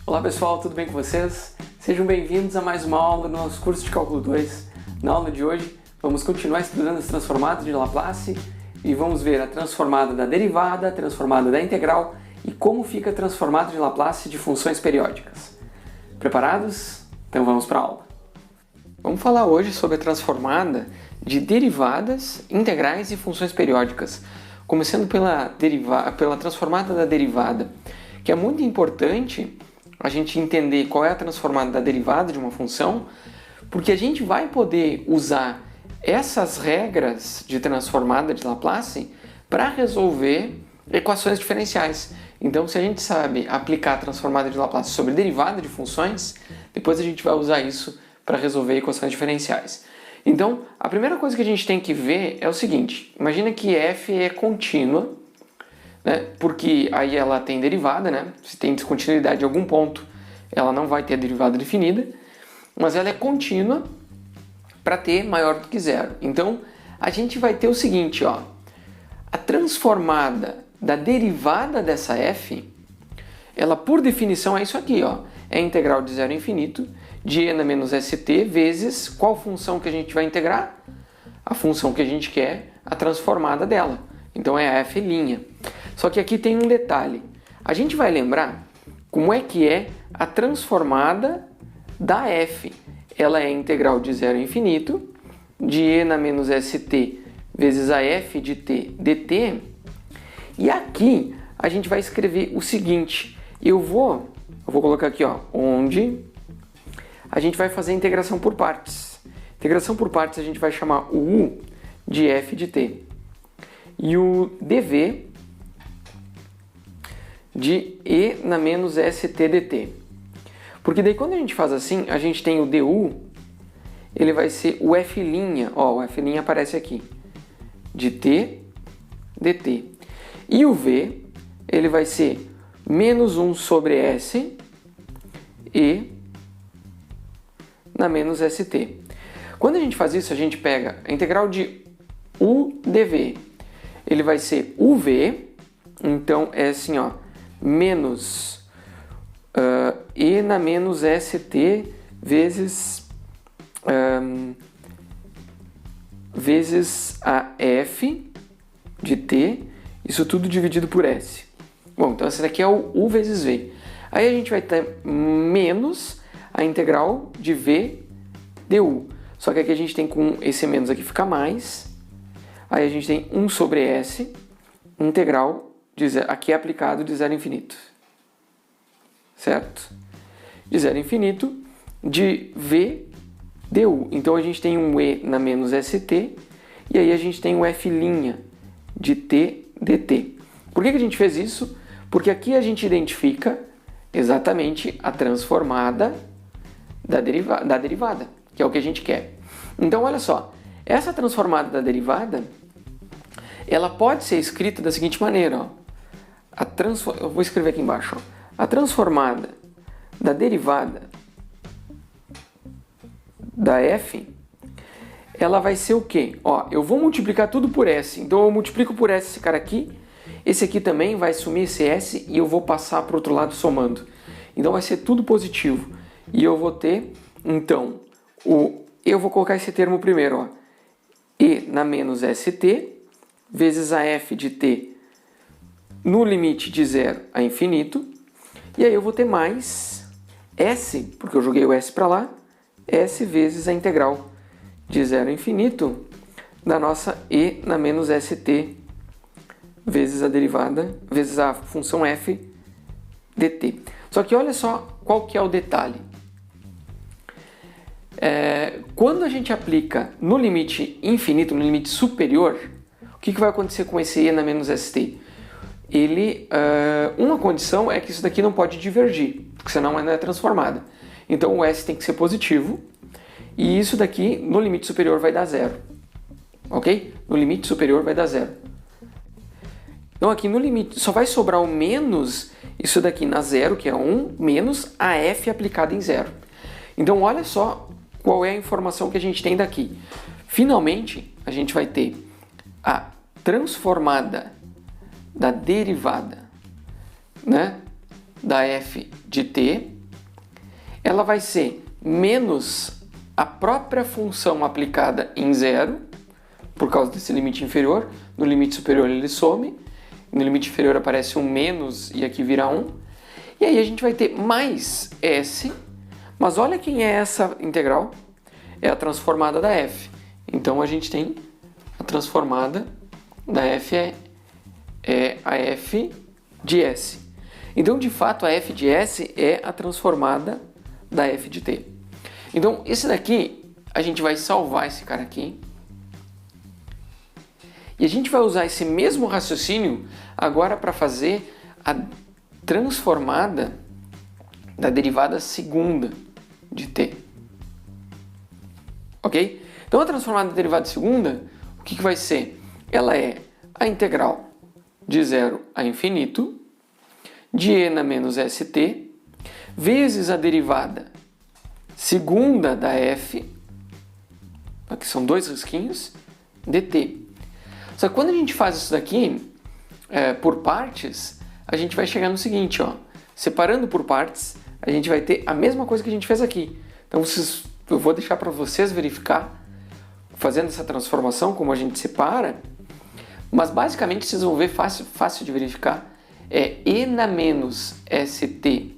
Olá pessoal, tudo bem com vocês? Sejam bem-vindos a mais uma aula do nosso curso de Cálculo 2. Na aula de hoje, vamos continuar estudando as transformadas de Laplace e vamos ver a transformada da derivada, a transformada da integral e como fica a transformada de Laplace de funções periódicas. Preparados? Então vamos para a aula. Vamos falar hoje sobre a transformada de derivadas, integrais e funções periódicas, começando pela transformada da derivada, que é muito importante a gente entender qual é a transformada da derivada de uma função, porque a gente vai poder usar essas regras de transformada de Laplace para resolver equações diferenciais. Então, se a gente sabe aplicar a transformada de Laplace sobre derivada de funções, depois a gente vai usar isso para resolver equações diferenciais. Então, a primeira coisa que a gente tem que ver é o seguinte: imagina que f é contínua, né? Porque aí ela tem derivada, né? Se tem descontinuidade em algum ponto, ela não vai ter a derivada definida, mas ela é contínua para t maior do que zero. Então, a gente vai ter o seguinte, ó, a transformada da derivada dessa f, ela por definição é isso aqui, ó, é a integral de zero a infinito de e na menos st vezes qual função que a gente vai integrar? A função que a gente quer, a transformada dela. Então é a f'. Só que aqui tem um detalhe. A gente vai lembrar como é que é a transformada da f. Ela é a integral de zero a infinito de e na menos st vezes a f de t dt. E aqui a gente vai escrever o seguinte. Eu vou colocar aqui, ó, onde a gente vai fazer a integração por partes. Integração por partes a gente vai chamar o u de f de t. E o dv de e na menos st dt. Porque daí quando a gente faz assim, a gente tem o du, ele vai ser o f', ó, o f' aparece aqui, de t dt. E o v, ele vai ser menos 1 sobre s e na menos st. Quando a gente faz isso, a gente pega a integral de u dv, ele vai ser uv, então é assim, ó, menos e na menos st vezes a f de t, isso tudo dividido por s. Bom, então esse daqui é o u vezes v. Aí a gente vai ter menos a integral de v du. Só que aqui a gente tem com esse menos aqui fica mais. Aí a gente tem 1 sobre s, integral, aqui é aplicado de zero a infinito. Certo? De zero a infinito de v du. Então a gente tem um e na menos st, e aí a gente tem o f' de t dt. Por que a gente fez isso? Porque aqui a gente identifica exatamente a transformada da derivada, que é o que a gente quer. Então olha só, essa transformada da derivada, ela pode ser escrita da seguinte maneira, ó. Eu vou escrever aqui embaixo, ó. A transformada da derivada da f, ela vai ser o quê? Ó, eu vou multiplicar tudo por s, então eu multiplico por s esse cara aqui, esse aqui também vai sumir esse s e eu vou passar para o outro lado somando. Então vai ser tudo positivo. E eu vou ter, então, eu vou colocar esse termo primeiro, ó, e na menos st vezes a f de t no limite de zero a infinito, e aí eu vou ter mais s, porque eu joguei o s para lá, s vezes a integral de zero a infinito da nossa e na menos st vezes a derivada, vezes a função f dt. Só que olha só qual que é o detalhe. Quando a gente aplica no limite infinito, no limite superior, o que vai acontecer com esse e na menos st? Uma condição é que isso daqui não pode divergir, porque senão não é transformada. Então o s tem que ser positivo, e isso daqui no limite superior vai dar zero. Ok? No limite superior vai dar zero. Então aqui no limite só vai sobrar o menos isso daqui na zero, que é 1, menos a f aplicada em zero. Então olha só qual é a informação que a gente tem daqui. Finalmente, a gente vai ter a transformada da derivada, né, da f de t ela vai ser menos a própria função aplicada em zero, por causa desse limite inferior. No limite superior ele some, no limite inferior aparece um menos e aqui vira 1. E aí a gente vai ter mais S, mas olha quem é essa integral? É a transformada da f. Então a gente tem a transformada da f é a f de s. Então de fato a f de s é a transformada da f de t. Então esse daqui a gente vai salvar esse cara aqui. E a gente vai usar esse mesmo raciocínio agora para fazer a transformada da derivada segunda de t. Ok? Então a transformada da derivada segunda, o que vai ser? Ela é a integral de 0 a infinito de e na menos st vezes a derivada segunda da f, aqui são dois risquinhos, dt. Só que quando a gente faz isso daqui por partes, a gente vai chegar no seguinte, ó, separando por partes, a gente vai ter a mesma coisa que a gente fez aqui. Então eu vou deixar para vocês verificar, fazendo essa transformação, como a gente separa, mas basicamente vocês vão ver fácil de verificar, é e na menos st.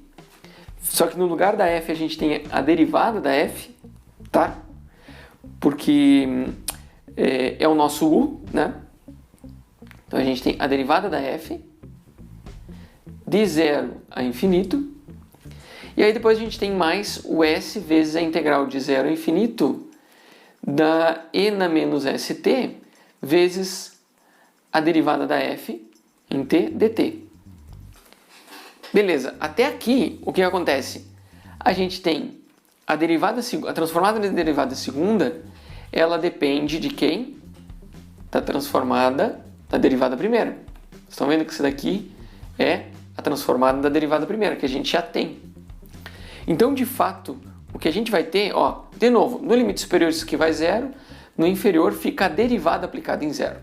Só que no lugar da f a gente tem a derivada da f, tá? Porque é o nosso u, né? Então a gente tem a derivada da f de 0 a infinito. E aí depois a gente tem mais o s vezes a integral de 0 a infinito da e na menos st vezes a derivada da f em t dt. Beleza, até aqui o que acontece? A gente tem a transformada da derivada segunda, ela depende de quem? Da transformada da derivada primeira. Vocês estão vendo que isso daqui é a transformada da derivada primeira, que a gente já tem. Então, de fato, o que a gente vai ter, ó, de novo, no limite superior isso aqui vai zero, no inferior fica a derivada aplicada em zero.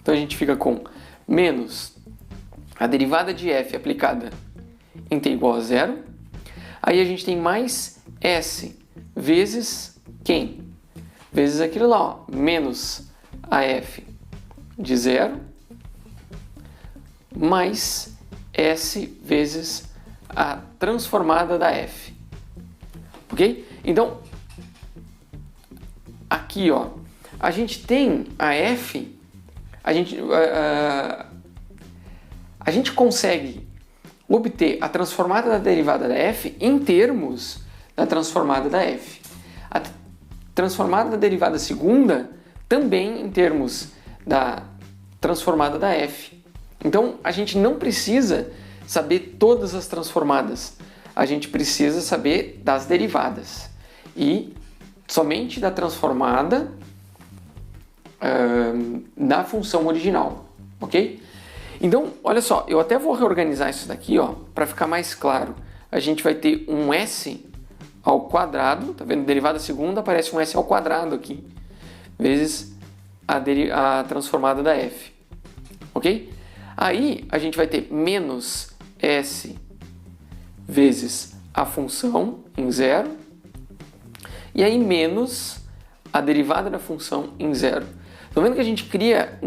Então a gente fica com menos a derivada de f aplicada em t igual a zero. Aí a gente tem mais s vezes quem? Vezes aquilo lá, ó, menos a f de zero mais s vezes a transformada da f. Ok? Então, aqui, ó, a gente tem a f, a gente consegue obter a transformada da derivada da f em termos da transformada da f. A transformada da derivada segunda também em termos da transformada da f. Então, a gente não precisa saber todas as transformadas. A gente precisa saber das derivadas. E somente da transformada da função original. Ok? Então, olha só, eu até vou reorganizar isso daqui, ó, para ficar mais claro. A gente vai ter um s ao quadrado, tá vendo? Derivada segunda, aparece um s ao quadrado aqui, vezes a transformada da f. Ok? Aí a gente vai ter menos s vezes a função em zero, e aí menos a derivada da função em zero. Estão vendo que a gente cria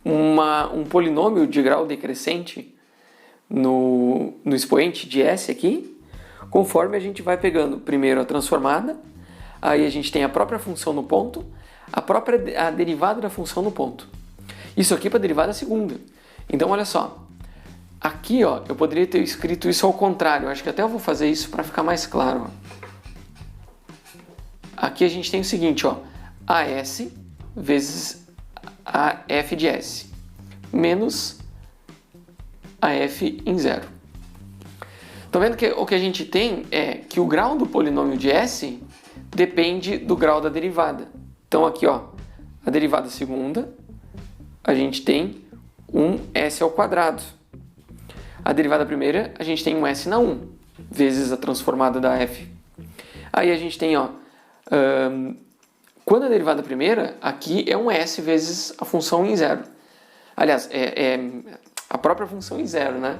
um polinômio de grau decrescente no expoente de s aqui, conforme a gente vai pegando primeiro a transformada, aí a gente tem a própria função no ponto, a derivada da função no ponto. Isso aqui para a derivada segunda. Então, olha só, aqui, ó, eu poderia ter escrito isso ao contrário. Eu acho que até eu vou fazer isso para ficar mais claro. Ó. Aqui a gente tem o seguinte, ó, AS vezes a f de s menos a f em zero. Estão vendo que o que a gente tem é que o grau do polinômio de s depende do grau da derivada. Então aqui, ó, a derivada segunda, a gente tem um s ao quadrado. A derivada primeira, a gente tem um s na 1, vezes a transformada da f. Aí a gente tem, ó, quando a derivada primeira, aqui é um s vezes a função em zero. Aliás, é a própria função em zero, né?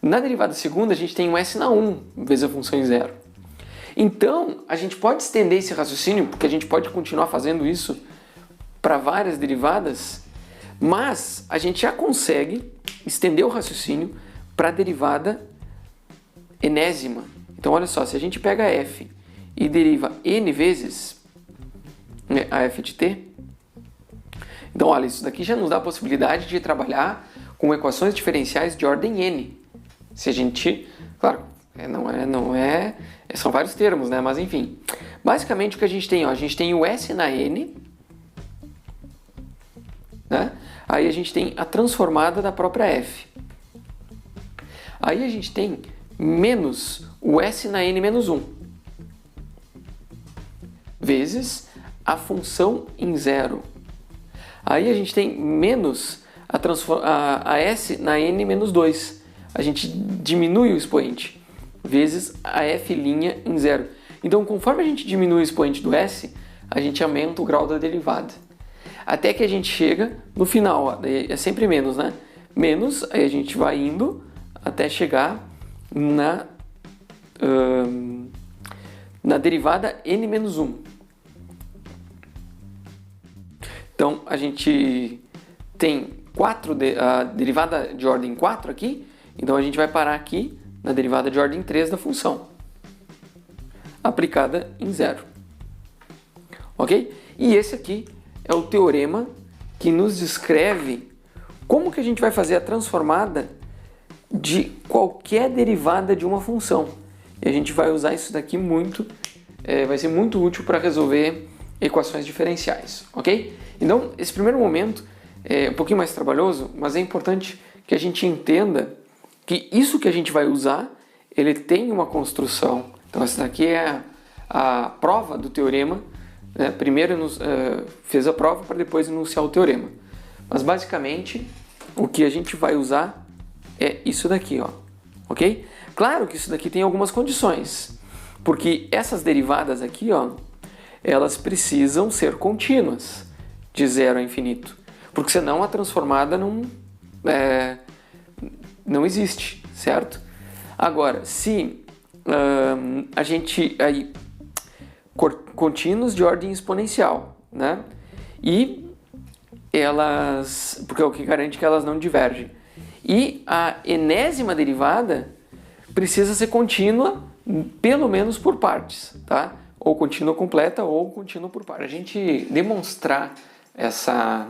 Na derivada segunda, a gente tem um s na 1 vezes a função em zero. Então, a gente pode estender esse raciocínio, porque a gente pode continuar fazendo isso para várias derivadas, mas a gente já consegue estender o raciocínio para a derivada enésima. Então, olha só, se a gente pega f e deriva n vezes a f de t, então, olha, isso daqui já nos dá a possibilidade de trabalhar com equações diferenciais de ordem n. Se a gente, claro, são vários termos, né? Mas enfim, basicamente o que a gente tem, ó, a gente tem o s na n, né? Aí a gente tem a transformada da própria f. Aí a gente tem menos o s na n menos 1 vezes a função em zero. Aí a gente tem menos a s na n menos 2. A gente diminui o expoente vezes a f' em zero. Então, conforme a gente diminui o expoente do s, a gente aumenta o grau da derivada. Até que a gente chega no final, ó, é sempre menos, né? Menos, aí a gente vai indo até chegar na derivada n menos 1. Então, a gente tem a derivada de ordem 4 aqui, então a gente vai parar aqui na derivada de ordem 3 da função, aplicada em zero. Ok? E esse aqui é o teorema que nos descreve como que a gente vai fazer a transformada de qualquer derivada de uma função. E a gente vai usar isso daqui muito, vai ser muito útil para resolver equações diferenciais, ok? Então, esse primeiro momento é um pouquinho mais trabalhoso, mas é importante que a gente entenda que isso que a gente vai usar, ele tem uma construção. Então, essa daqui é a prova do teorema, né? Primeiro fez a prova para depois enunciar o teorema. Mas, basicamente, o que a gente vai usar é isso daqui, ó, ok? Claro que isso daqui tem algumas condições, porque essas derivadas aqui, ó, elas precisam ser contínuas, de zero a infinito, porque senão a transformada não existe, certo? Agora, se a gente aí contínuos de ordem exponencial, né? E elas, porque é o que garante que elas não divergem. E a enésima derivada precisa ser contínua, pelo menos por partes, tá? Ou contínua completa ou contínua por partes. A gente demonstrar essa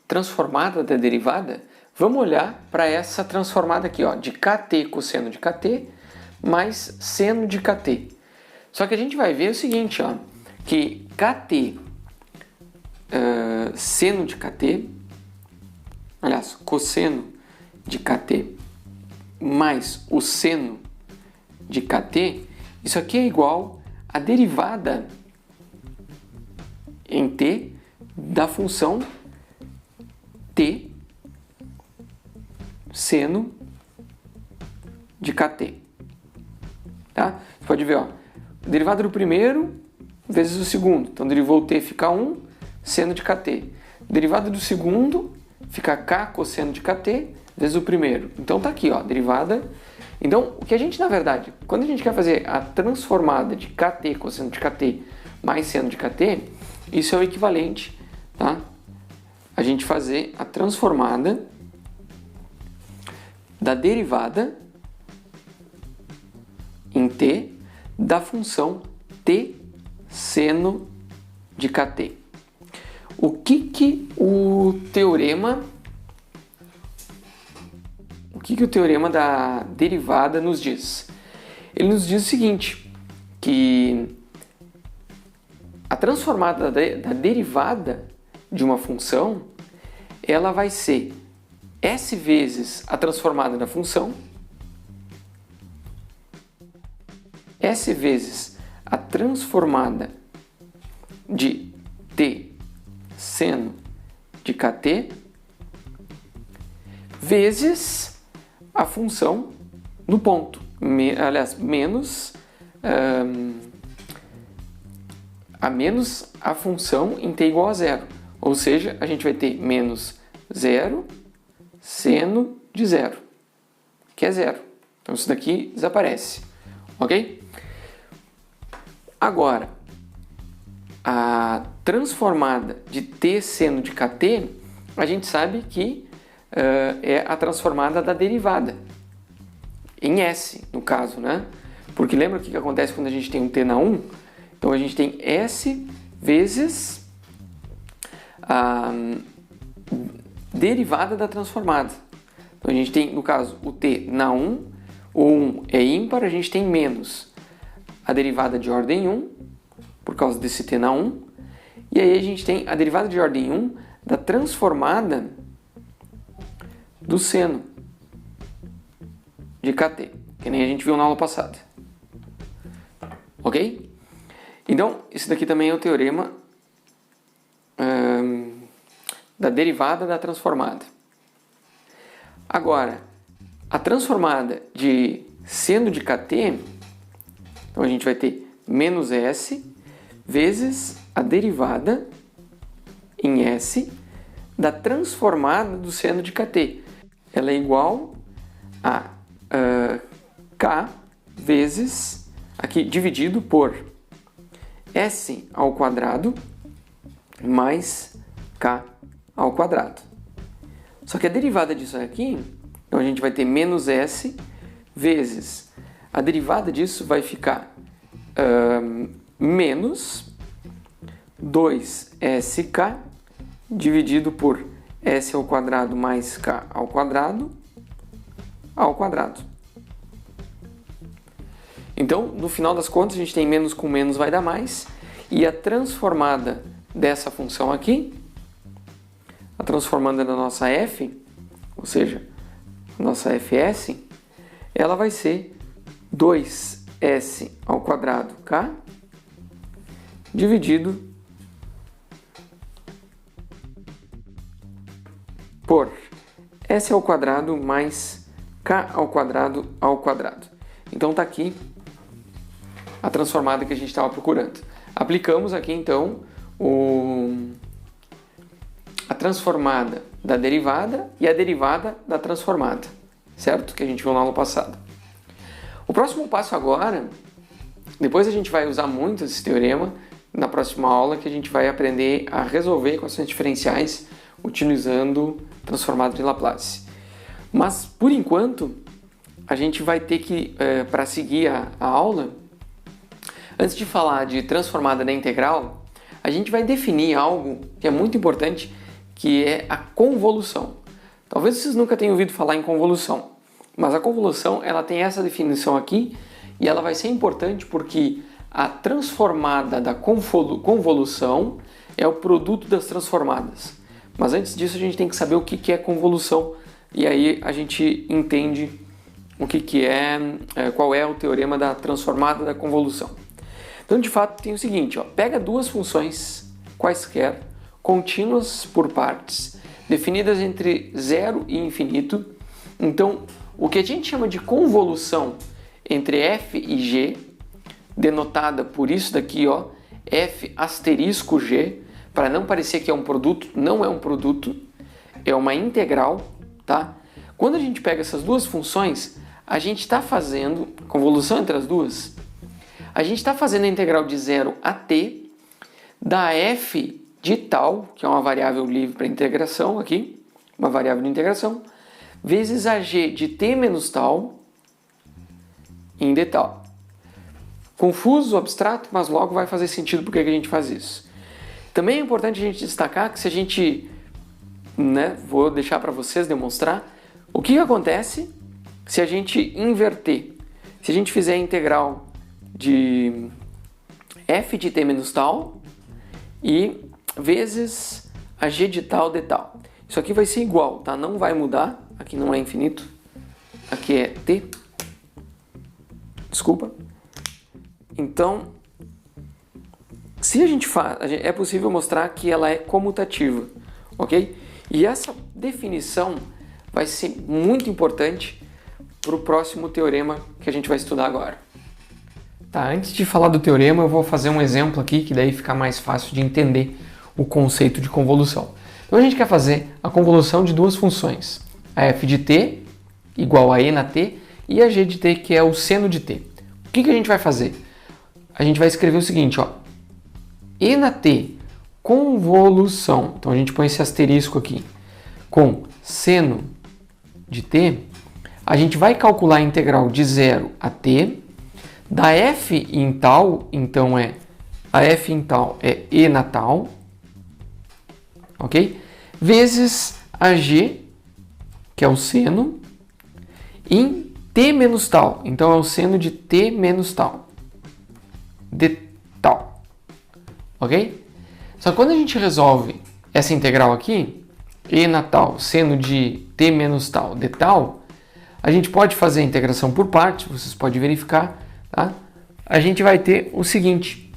transformada da derivada, vamos olhar para essa transformada aqui, ó, de kt cosseno de kt mais seno de kt. Só que a gente vai ver o seguinte, ó, que kt seno de kt, aliás, cosseno de kt mais o seno de kt, isso aqui é igual a derivada em t da função t seno de kt. Tá? Você pode ver, ó, derivada do primeiro vezes o segundo. Então, derivou o t, fica 1, seno de kt. Derivada do segundo fica k cosseno de kt vezes o primeiro. Então, tá aqui, ó, derivada. Então, o que a gente, na verdade, quando a gente quer fazer a transformada de kt cosseno de kt mais seno de kt, isso é o equivalente, tá? A gente fazer a transformada da derivada em t da função t seno de kt. O que o teorema da derivada nos diz? Ele nos diz o seguinte, que a transformada da derivada de uma função, ela vai ser s vezes a transformada da função, s vezes a transformada de t seno de kt, vezes a função no ponto, aliás, menos a função em t igual a zero. Ou seja, a gente vai ter menos 0 seno de zero, que é zero. Então isso daqui desaparece, ok? Agora, a transformada de t seno de kt, a gente sabe que é a transformada da derivada, em S, no caso, né? Porque lembra o que acontece quando a gente tem um t na 1? Então a gente tem S vezes a derivada da transformada. Então a gente tem, no caso, o t na 1, o 1 é ímpar, a gente tem menos a derivada de ordem 1, por causa desse t na 1, e aí a gente tem a derivada de ordem 1 da transformada do seno de kt, que nem a gente viu na aula passada. Ok? Então, esse daqui também é o teorema da derivada da transformada. Agora, a transformada de seno de kt, então a gente vai ter menos S vezes a derivada em S da transformada do seno de kt. Ela é igual a k vezes, aqui dividido por S ao quadrado mais k ao quadrado. Só que a derivada disso aqui, então a gente vai ter menos S vezes, a derivada disso vai ficar menos 2sk dividido por S ao quadrado mais k ao quadrado. Então, no final das contas, a gente tem menos com menos vai dar mais, e a transformada dessa função aqui, a transformada da nossa f, ou seja, a nossa fs, ela vai ser 2s ao quadrado k dividido por s ao quadrado mais k ao quadrado ao quadrado. Então está aqui a transformada que a gente estava procurando. Aplicamos aqui então a transformada da derivada e a derivada da transformada, certo? Que a gente viu na aula passada. O próximo passo agora, depois a gente vai usar muito esse teorema na próxima aula, que a gente vai aprender a resolver equações diferenciais utilizando transformada de Laplace. Mas, por enquanto, a gente vai ter que, para seguir a aula, antes de falar de transformada da integral, a gente vai definir algo que é muito importante, que é a convolução. Talvez vocês nunca tenham ouvido falar em convolução, mas a convolução ela tem essa definição aqui e ela vai ser importante porque a transformada da convolução é o produto das transformadas. Mas antes disso a gente tem que saber o que é convolução e aí a gente entende o que é, qual é o teorema da transformada da convolução. Então, de fato, tem o seguinte, ó, pega duas funções quaisquer, contínuas por partes, definidas entre 0 e infinito. Então, o que a gente chama de convolução entre f e g, denotada por isso daqui, ó, f asterisco g, para não parecer que é um produto, não é um produto, é uma integral, tá? Quando a gente pega essas duas funções, a gente está fazendo convolução entre as duas. A gente está fazendo a integral de 0 a t da f de tal, que é uma variável livre para integração aqui, uma variável de integração, vezes a g de t menos tal em d tal. Confuso, abstrato, mas logo vai fazer sentido porque que a gente faz isso. Também é importante a gente destacar que se a gente, vou deixar para vocês demonstrar, o que acontece se a gente inverter. Se a gente fizer a integral de f de t menos tal e vezes a g de tal de tal. Isso aqui vai ser igual, tá? Não vai mudar. Aqui não é infinito. Aqui é t. Desculpa. Então, se a gente faz, é possível mostrar que ela é comutativa, ok? E essa definição vai ser muito importante para o próximo teorema que a gente vai estudar agora. Tá, antes de falar do teorema, eu vou fazer um exemplo aqui, que daí fica mais fácil de entender o conceito de convolução. Então a gente quer fazer a convolução de duas funções, a f de t igual a e na t e a g de t, que é o seno de t. O que a gente vai fazer? a gente vai escrever o seguinte, ó. E na t, convolução, então a gente põe esse asterisco aqui, com seno de t, a gente vai calcular a integral de 0 a t, da f em tal, então a f em tal é e na tal, ok? Vezes a g, que é o seno, em t menos tal, então é o seno de t menos tal, de tal, ok? Só que quando a gente resolve essa integral aqui, e na tal, seno de t menos tal, de tal, a gente pode fazer a integração por partes, vocês podem verificar, tá? A gente vai ter o seguinte,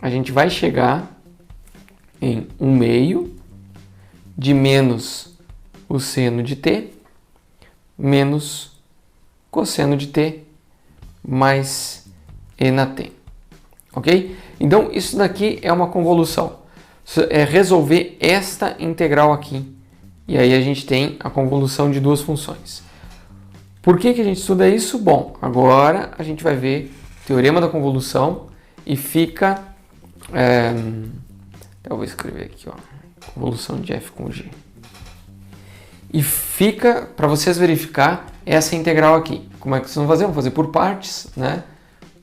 a gente vai chegar em 1/2 de menos o seno de t menos cosseno de t mais e na t, ok? Então, isso daqui é uma convolução, é resolver esta integral aqui, e aí a gente tem a convolução de duas funções. Por que a gente estuda isso? Bom, agora a gente vai ver o teorema da convolução e fica... eu vou escrever aqui, ó, convolução de f com g. E fica para vocês verificar essa integral aqui. Como é que vocês vão fazer? Vão fazer por partes, né?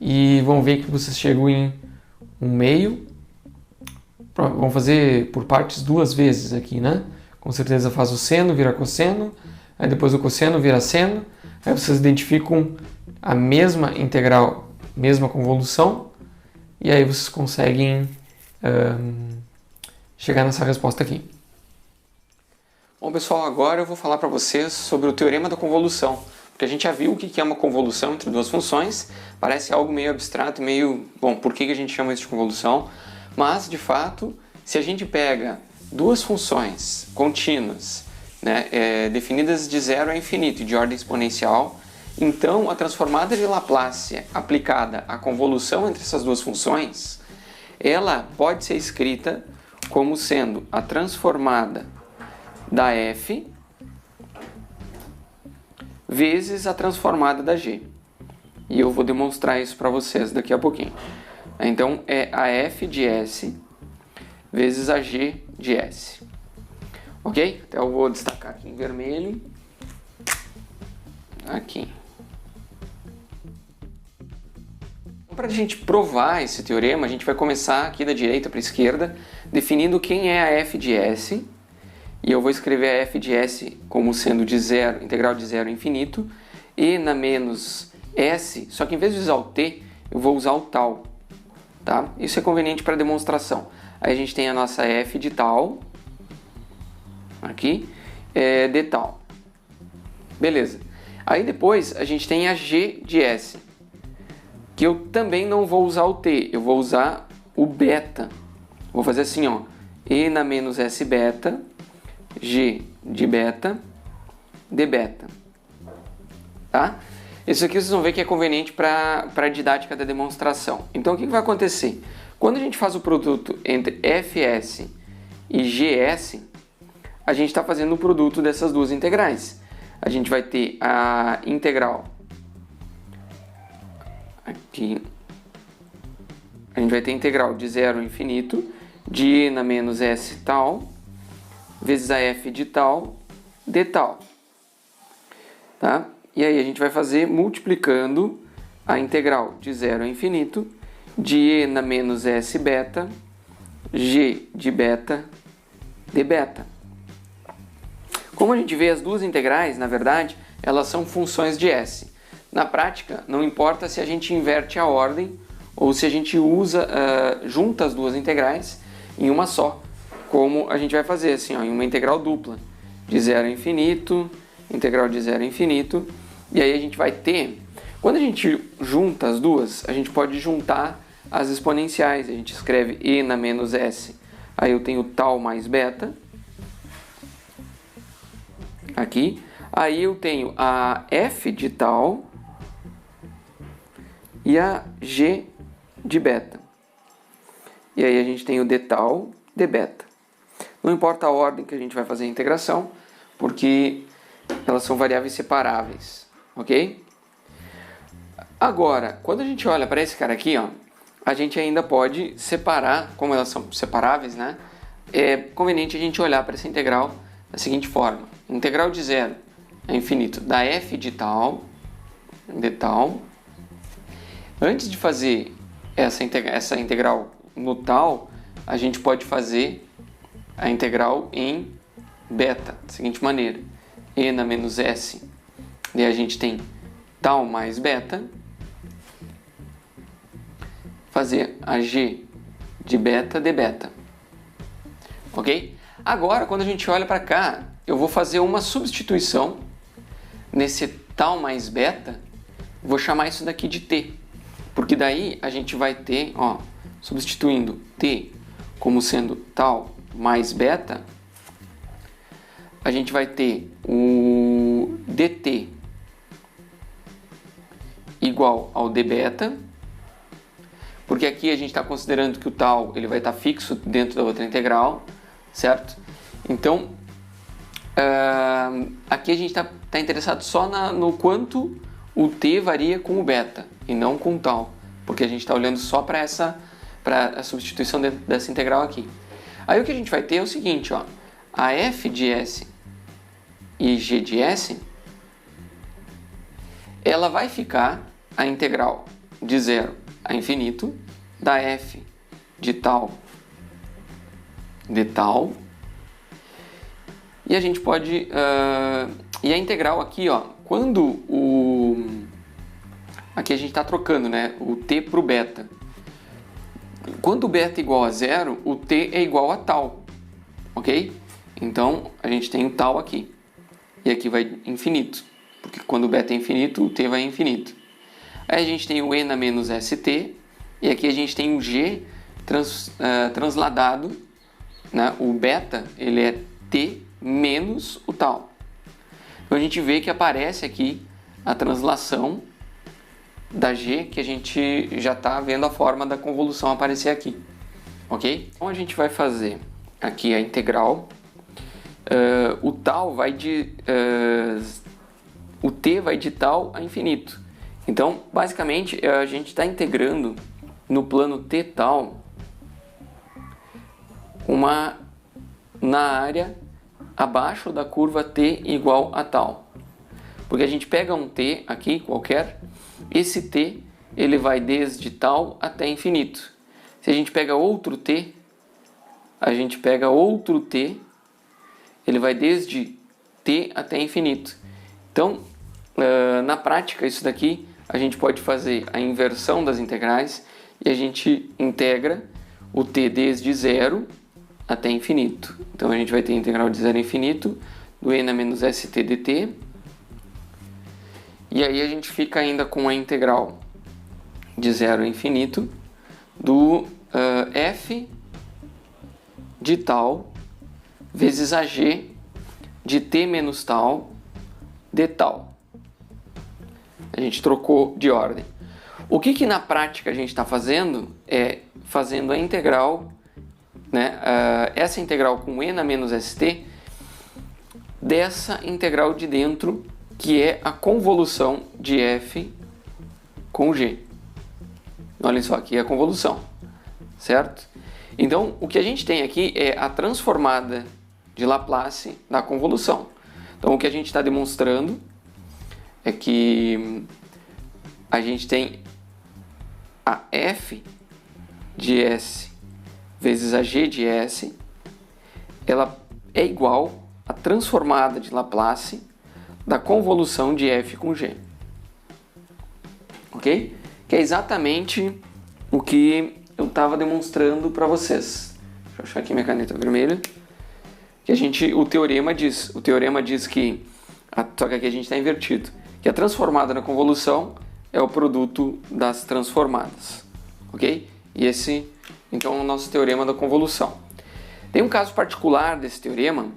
E vão ver que vocês chegam em 1/2. Vão fazer por partes duas vezes aqui, né? Com certeza faz o seno, vira cosseno. Aí depois o cosseno vira seno. Aí vocês identificam a mesma integral, mesma convolução. E aí vocês conseguem chegar nessa resposta aqui. Bom, pessoal, agora eu vou falar para vocês sobre o teorema da convolução, porque a gente já viu o que é uma convolução entre duas funções, parece algo meio abstrato, meio... Bom, por que a gente chama isso de convolução? Mas, de fato, se a gente pega duas funções contínuas, né, definidas de 0 a infinito, de ordem exponencial, então a transformada de Laplace aplicada à convolução entre essas duas funções, ela pode ser escrita como sendo a transformada da f vezes a transformada da g. E eu vou demonstrar isso para vocês daqui a pouquinho. Então, é a f de s vezes a g de s. Ok? Então, eu vou destacar aqui em vermelho. Aqui. Para a gente provar esse teorema, a gente vai começar aqui da direita para a esquerda, definindo quem é a f de s. E eu vou escrever a f de s como sendo de 0, integral de 0 a infinito, e na menos s, só que em vez de usar o t, eu vou usar o tal. Tá? Isso é conveniente para demonstração. Aí a gente tem a nossa f de tal, aqui, de tal. Beleza. Aí depois a gente tem a g de s, que eu também não vou usar o t, eu vou usar o beta. Vou fazer assim, ó, e na menos s beta, g de beta, de beta. Tá? Isso aqui vocês vão ver que é conveniente para a didática da demonstração. Então o que vai acontecer? Quando a gente faz o produto entre fs e gs, a gente está fazendo o produto dessas duas integrais. A gente vai ter a integral aqui. A gente vai ter a integral de 0 a infinito, de e na menos s tal, vezes a f de tal, de tal. Tá? E aí a gente vai fazer multiplicando a integral de 0 a infinito, de e na menos s beta, g de beta, de beta. Como a gente vê, as duas integrais, na verdade, elas são funções de s. Na prática, não importa se a gente inverte a ordem ou se a gente usa, junta as duas integrais em uma só, como a gente vai fazer assim, ó, em uma integral dupla, de 0 a infinito, integral de 0 a infinito, e aí a gente vai ter, quando a gente junta as duas, a gente pode juntar as exponenciais, a gente escreve e na menos s, aí eu tenho tal mais beta, aqui, aí eu tenho a f de tal e a g de beta, e aí a gente tem o de tal, de beta. Não importa a ordem que a gente vai fazer a integração, porque elas são variáveis separáveis, ok? Agora, quando a gente olha para esse cara aqui, ó, a gente ainda pode separar, como elas são separáveis, né? É conveniente a gente olhar para essa integral da seguinte forma. Integral de 0 a infinito da f de tal. Antes de fazer essa integral no tal, a gente pode fazer a integral em beta, da seguinte maneira. E na menos s, daí a gente tem tal mais beta, fazer a g de beta de beta. Ok? Agora, quando a gente olha para cá, eu vou fazer uma substituição nesse tal mais beta, vou chamar isso daqui de t, porque daí a gente vai ter, ó, substituindo t como sendo tal mais beta, a gente vai ter o dt igual ao d beta, porque aqui a gente está considerando que o tal ele vai estar fixo dentro da outra integral, certo? Então, aqui a gente está interessado só no quanto o t varia com o beta e não com o tal, porque a gente está olhando só para a substituição dessa integral aqui. Aí o que a gente vai ter é o seguinte, ó, a f de s e g de s, ela vai ficar a integral de 0 a infinito da f de tal de tal, e a gente pode e a integral aqui, ó, quando aqui a gente está trocando, né, o t para o beta. Quando o beta é igual a 0, o t é igual a tal, ok? Então a gente tem o tal aqui e aqui vai infinito, porque quando o beta é infinito, o t vai infinito. Aí a gente tem o e na menos st, e aqui a gente tem o g transladado, né? O beta ele é t menos o tal. Então a gente vê que aparece aqui a translação da g, que a gente já está vendo a forma da convolução aparecer aqui, ok? Então a gente vai fazer aqui a integral, o tal vai de o t vai de tal a infinito. Então, basicamente, a gente está integrando no plano t tal na área abaixo da curva t igual a tal. Porque a gente pega um t aqui, qualquer, esse t ele vai desde tal até infinito. Se a gente pega outro t, ele vai desde t até infinito. Então, na prática, isso daqui a gente pode fazer a inversão das integrais e a gente integra o t desde 0 até infinito. Então a gente vai ter a integral de 0 a infinito do e na menos st dt. E aí a gente fica ainda com a integral de 0 a infinito do f de tal vezes a g de t menos tal de tal. A gente trocou de ordem. O que na prática a gente está fazendo é fazendo a integral, né, essa integral com e na menos st dessa integral de dentro, que é a convolução de f com g. Olha só, aqui é a convolução, certo? Então, o que a gente tem aqui é a transformada de Laplace da convolução. Então, o que a gente está demonstrando é que a gente tem a f de s vezes a g de s, ela é igual à transformada de Laplace da convolução de f com g. Ok? Que é exatamente o que eu estava demonstrando para vocês. Deixa eu achar aqui minha caneta vermelha. Que o teorema diz que, só que aqui a gente está invertido, que a transformada na convolução é o produto das transformadas, ok? E esse, então, é o nosso teorema da convolução. Tem um caso particular desse teorema,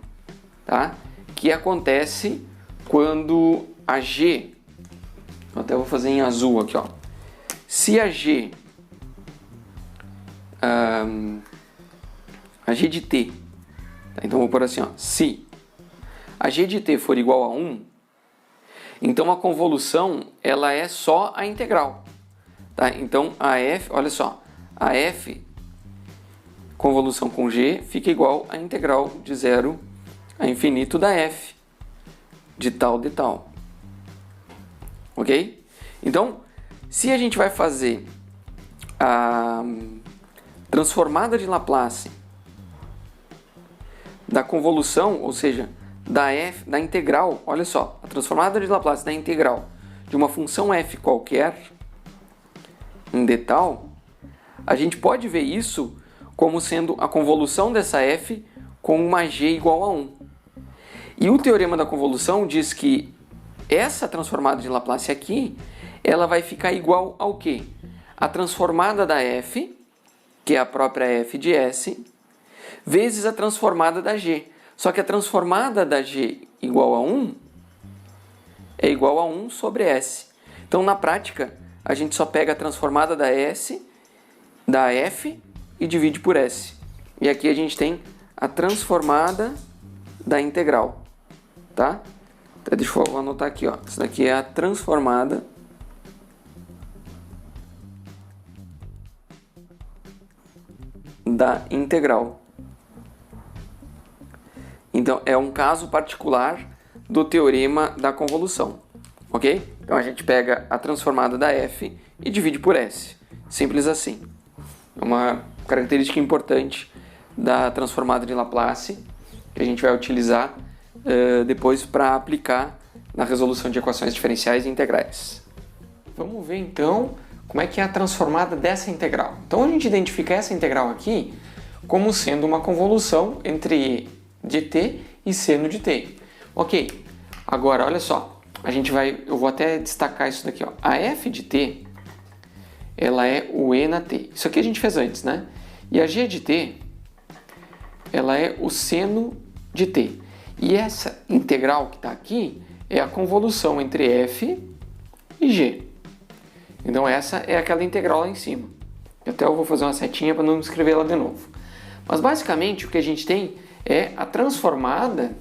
tá? Que acontece quando a g, eu até vou fazer em azul aqui, ó. Se a g de t, tá? Então vou pôr assim, ó, se a g de t for igual a 1, então a convolução ela é só a integral, tá? Então a f, olha só, a f, convolução com g, fica igual à integral de 0 a infinito da f, de tal. Ok? Então, se a gente vai fazer a transformada de Laplace da convolução, ou seja, da integral, olha só, a transformada de Laplace da integral de uma função f qualquer em d tal, a gente pode ver isso como sendo a convolução dessa f com uma g igual a 1. E o teorema da convolução diz que essa transformada de Laplace aqui, ela vai ficar igual ao quê? A transformada da f, que é a própria f de s, vezes a transformada da g. Só que a transformada da g igual a 1 é igual a 1 sobre s. Então, na prática, a gente só pega a transformada da s, da f, e divide por s. E aqui a gente tem a transformada da integral. Tá? Então, deixa eu anotar aqui, ó. Isso daqui é a transformada da integral. Então, é um caso particular do teorema da convolução, ok? Então, a gente pega a transformada da f e divide por s. Simples assim. É uma característica importante da transformada de Laplace que a gente vai utilizar depois para aplicar na resolução de equações diferenciais e integrais. Vamos ver, então, como é que é a transformada dessa integral. Então, a gente identifica essa integral aqui como sendo uma convolução entre e de t e seno de t. Ok, agora olha só, eu vou até destacar isso daqui, ó. A f de t, ela é o e na t. Isso aqui a gente fez antes, né? E a g de t, ela é o seno de t. E essa integral que está aqui é a convolução entre f e g. Então essa é aquela integral lá em cima. Até eu vou fazer uma setinha para não escrever ela de novo. Mas basicamente o que a gente tem é a transformada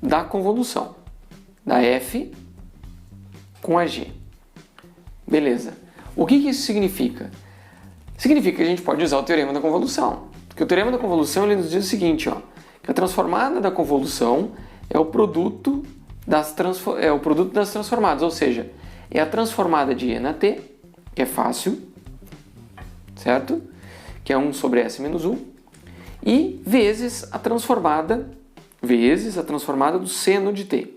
da convolução da f com a g. Beleza. O que isso significa? Significa que a gente pode usar o teorema da convolução. Porque o teorema da convolução ele nos diz o seguinte, ó, que a transformada da convolução é o produto das transformadas, ou seja, é a transformada de e na t, que é fácil, certo? Que é 1 sobre s menos 1, e vezes a transformada do seno de t,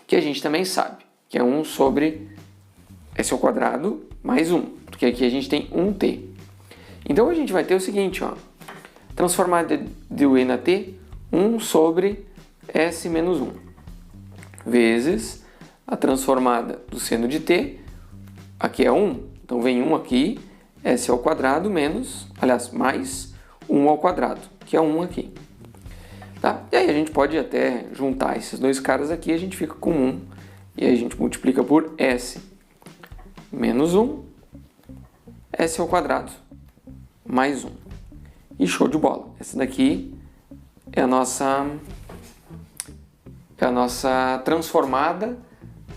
que a gente também sabe, que é 1 sobre s ao quadrado mais 1, porque aqui a gente tem 1t. Então a gente vai ter o seguinte, ó, transformada de e na t, 1 sobre s menos 1, vezes a transformada do seno de t, aqui é 1, então vem 1 aqui, s ao quadrado mais 1 ao quadrado, que é 1 aqui. Tá? E aí a gente pode até juntar esses dois caras aqui, a gente fica com 1, e aí a gente multiplica por s menos 1, s ao quadrado mais 1. E show de bola. Essa daqui é a nossa transformada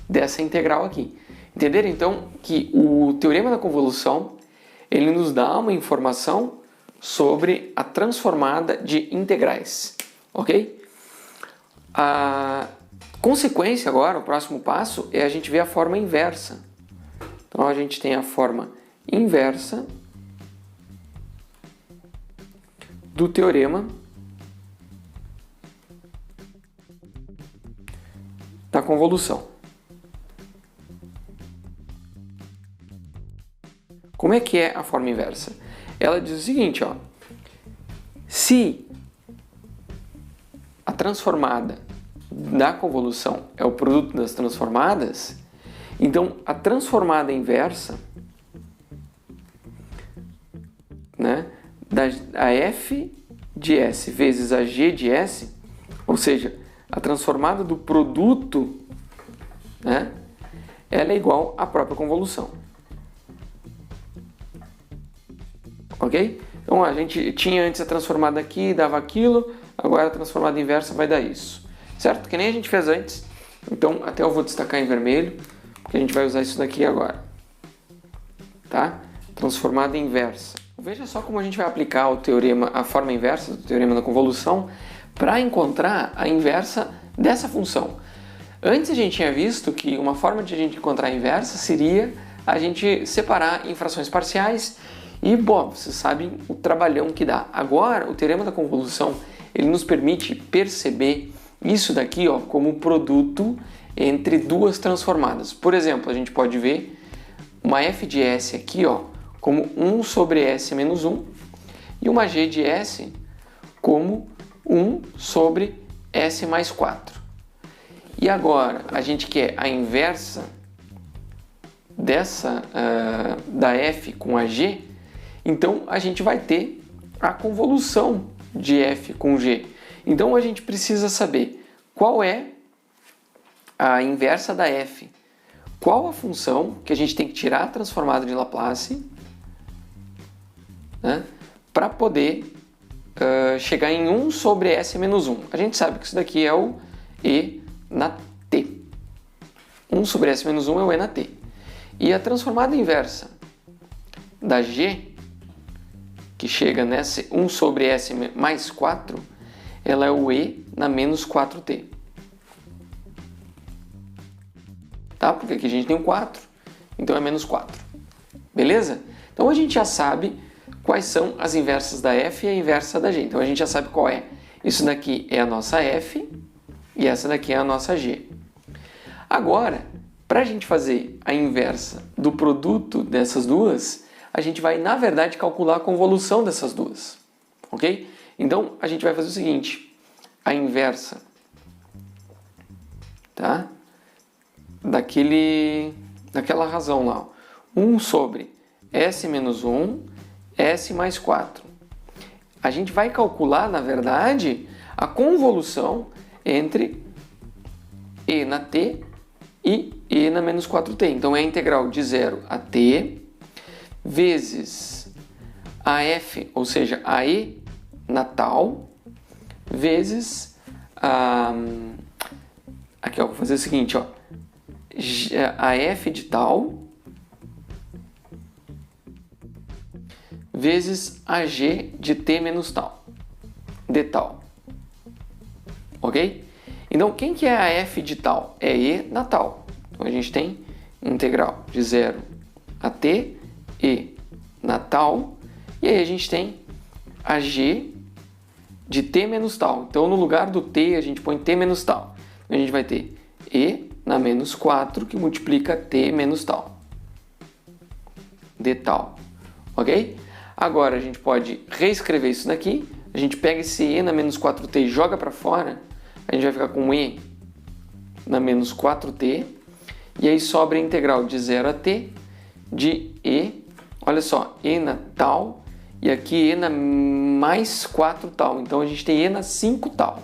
dessa integral aqui. Entenderam então que o teorema da convolução ele nos dá uma informação sobre a transformada de integrais, ok? A consequência agora, o próximo passo, é a gente ver a forma inversa. Então a gente tem a forma inversa do teorema da convolução. Como é que é a forma inversa? Ela diz o seguinte, ó, se a transformada da convolução é o produto das transformadas, então a transformada inversa, né, a f de s vezes a g de s, ou seja, a transformada do produto, né, ela é igual à própria convolução. Ok? Então a gente tinha antes a transformada aqui, dava aquilo, agora a transformada inversa vai dar isso. Certo? Que nem a gente fez antes. Então até eu vou destacar em vermelho, porque a gente vai usar isso daqui agora. Tá? transformada inversa. Veja só como a gente vai aplicar o teorema, a forma inversa do teorema da convolução para encontrar a inversa dessa função. Antes a gente tinha visto que uma forma de a gente encontrar a inversa seria a gente separar em frações parciais e, bom, vocês sabem o trabalhão que dá. Agora, o teorema da convolução, ele nos permite perceber isso daqui, ó, como produto entre duas transformadas. Por exemplo, a gente pode ver uma f de S aqui, ó, como 1 sobre S menos 1 e uma g de S como 1 sobre S mais 4. E agora a gente quer a inversa dessa da f com a g, então a gente vai ter a convolução de f com g. Então a gente precisa saber qual é a inversa da f, qual a função que a gente tem que tirar a transformada de Laplace, né, para poder chegar em 1 sobre S menos 1. A gente sabe que isso daqui é o E na T. 1 sobre S menos 1 é o E na T. E a transformada inversa da G, que chega nesse 1 sobre S mais 4, ela é o E na menos 4T. Tá? Porque aqui a gente tem um 4, então é menos 4. Beleza? Então a gente já sabe quais são as inversas da f e a inversa da g. Então a gente já sabe qual é. Isso daqui é a nossa f e essa daqui é a nossa g. Agora, para a gente fazer a inversa do produto dessas duas, a gente vai, na verdade, calcular a convolução dessas duas. Ok? Então a gente vai fazer o seguinte: a inversa, tá? Daquela razão lá, 1 sobre S menos 1, S mais 4. A gente vai calcular, na verdade, a convolução entre E na T e E na menos 4T. Então é a integral de 0 a T vezes a F, ou seja, a E na tal, vezes aqui, ó, vou fazer o seguinte, ó, a F de tal vezes a G de T menos tal, de tal. Ok? Então, quem que é a F de tal? É E na tal. Então, a gente tem integral de 0 a T, E na tal, e aí a gente tem a G de T menos tal. Então, no lugar do T, a gente põe T menos tal. Então, a gente vai ter E na menos 4, que multiplica T menos tal, de tal. Ok? Agora, a gente pode reescrever isso daqui. A gente pega esse E na menos 4T e joga para fora. A gente vai ficar com E na menos 4T. E aí sobra a integral de 0 a T de E. Olha só, E na tal. E aqui E na mais 4 tal. Então, a gente tem E na 5 tal.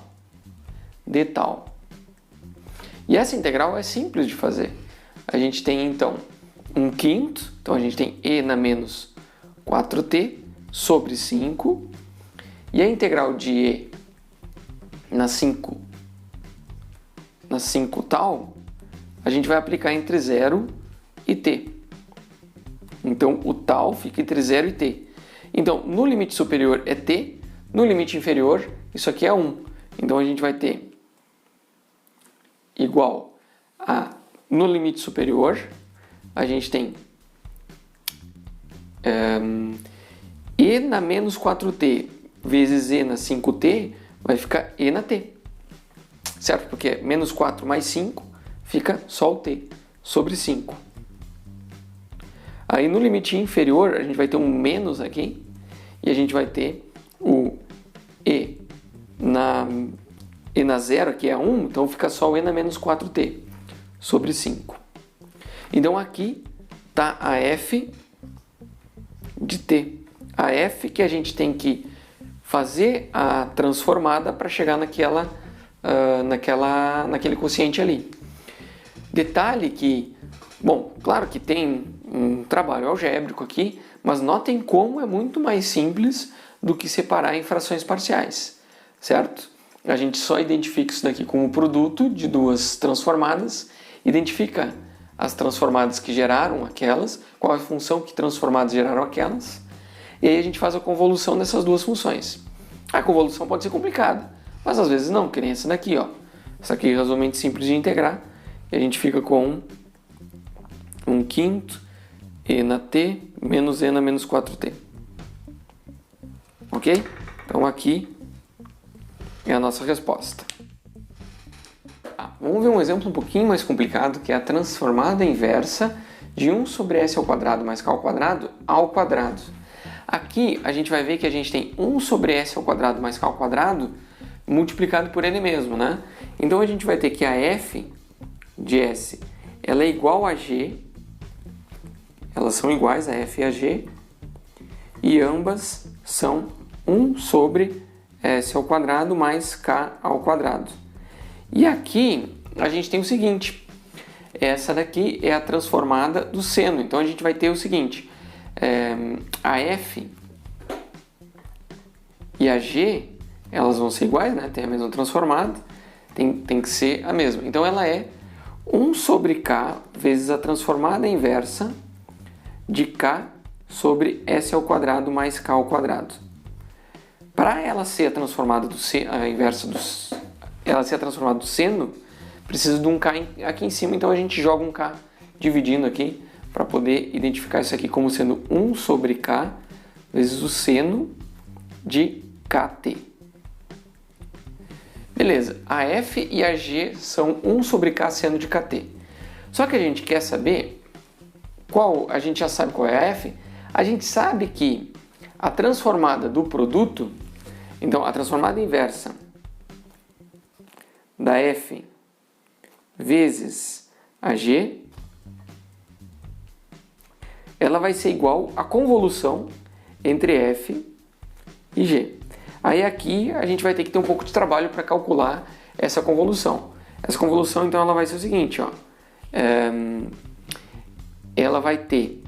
De tal. E essa integral é simples de fazer. A gente tem, então, 1/5. Então, a gente tem E na menos 4T sobre 5. E a integral de E na 5 tal, a gente vai aplicar entre 0 e T. Então, o tal fica entre 0 e T. Então, no limite superior é T, no limite inferior, isso aqui é 1. Então, a gente vai ter igual a, no limite superior, a gente tem E na menos 4T vezes E na 5T, vai ficar E na T. Certo? Porque menos 4 mais 5 fica só o T sobre 5. Aí no limite inferior, a gente vai ter um menos aqui, e a gente vai ter o E na 0, que é 1, então fica só o E na menos 4T sobre 5. Então aqui está a F de T. A F que a gente tem que fazer a transformada para chegar naquele quociente ali. Detalhe que, bom, claro que tem um trabalho algébrico aqui, mas notem como é muito mais simples do que separar em frações parciais, certo? A gente só identifica isso daqui como produto de duas transformadas, identifica as transformadas que geraram aquelas, qual é a função que transformadas geraram aquelas, e aí a gente faz a convolução dessas duas funções. A convolução pode ser complicada, mas às vezes não, que nem essa daqui, ó. Essa aqui é razoavelmente simples de integrar, e a gente fica com 1/5 e na t menos e na menos 4t. Ok? Então aqui é a nossa resposta. Vamos ver um exemplo um pouquinho mais complicado, que é a transformada inversa de 1 sobre s ao quadrado mais k ao quadrado ao quadrado. Aqui a gente vai ver que a gente tem 1 sobre s ao quadrado mais k ao quadrado multiplicado por ele mesmo, né? Então a gente vai ter que a f de s ela é igual a g, elas são iguais a f e a g, e ambas são 1 sobre s ao quadrado mais k ao quadrado. E aqui a gente tem o seguinte, essa daqui é a transformada do seno, então a gente vai ter o seguinte, a f e a g, elas vão ser iguais, né? Tem a mesma transformada, tem que ser a mesma. Então ela é 1 sobre k vezes a transformada inversa de k sobre s ao quadrado mais k ao quadrado. Para ela ser a transformada do seno, a inversa dos ela ser transformada do seno, precisa de um k aqui em cima, então a gente joga um k dividindo aqui para poder identificar isso aqui como sendo 1 sobre k vezes o seno de kt. Beleza, a f e a g são 1 sobre k seno de kt. Só que a gente quer saber qual, a gente já sabe qual é a f, a gente sabe que a transformada do produto, então a transformada inversa da f vezes a g, ela vai ser igual à convolução entre f e g. Aí aqui a gente vai ter que ter um pouco de trabalho para calcular essa convolução. Essa convolução então ela vai ser o seguinte, ó, ela vai ter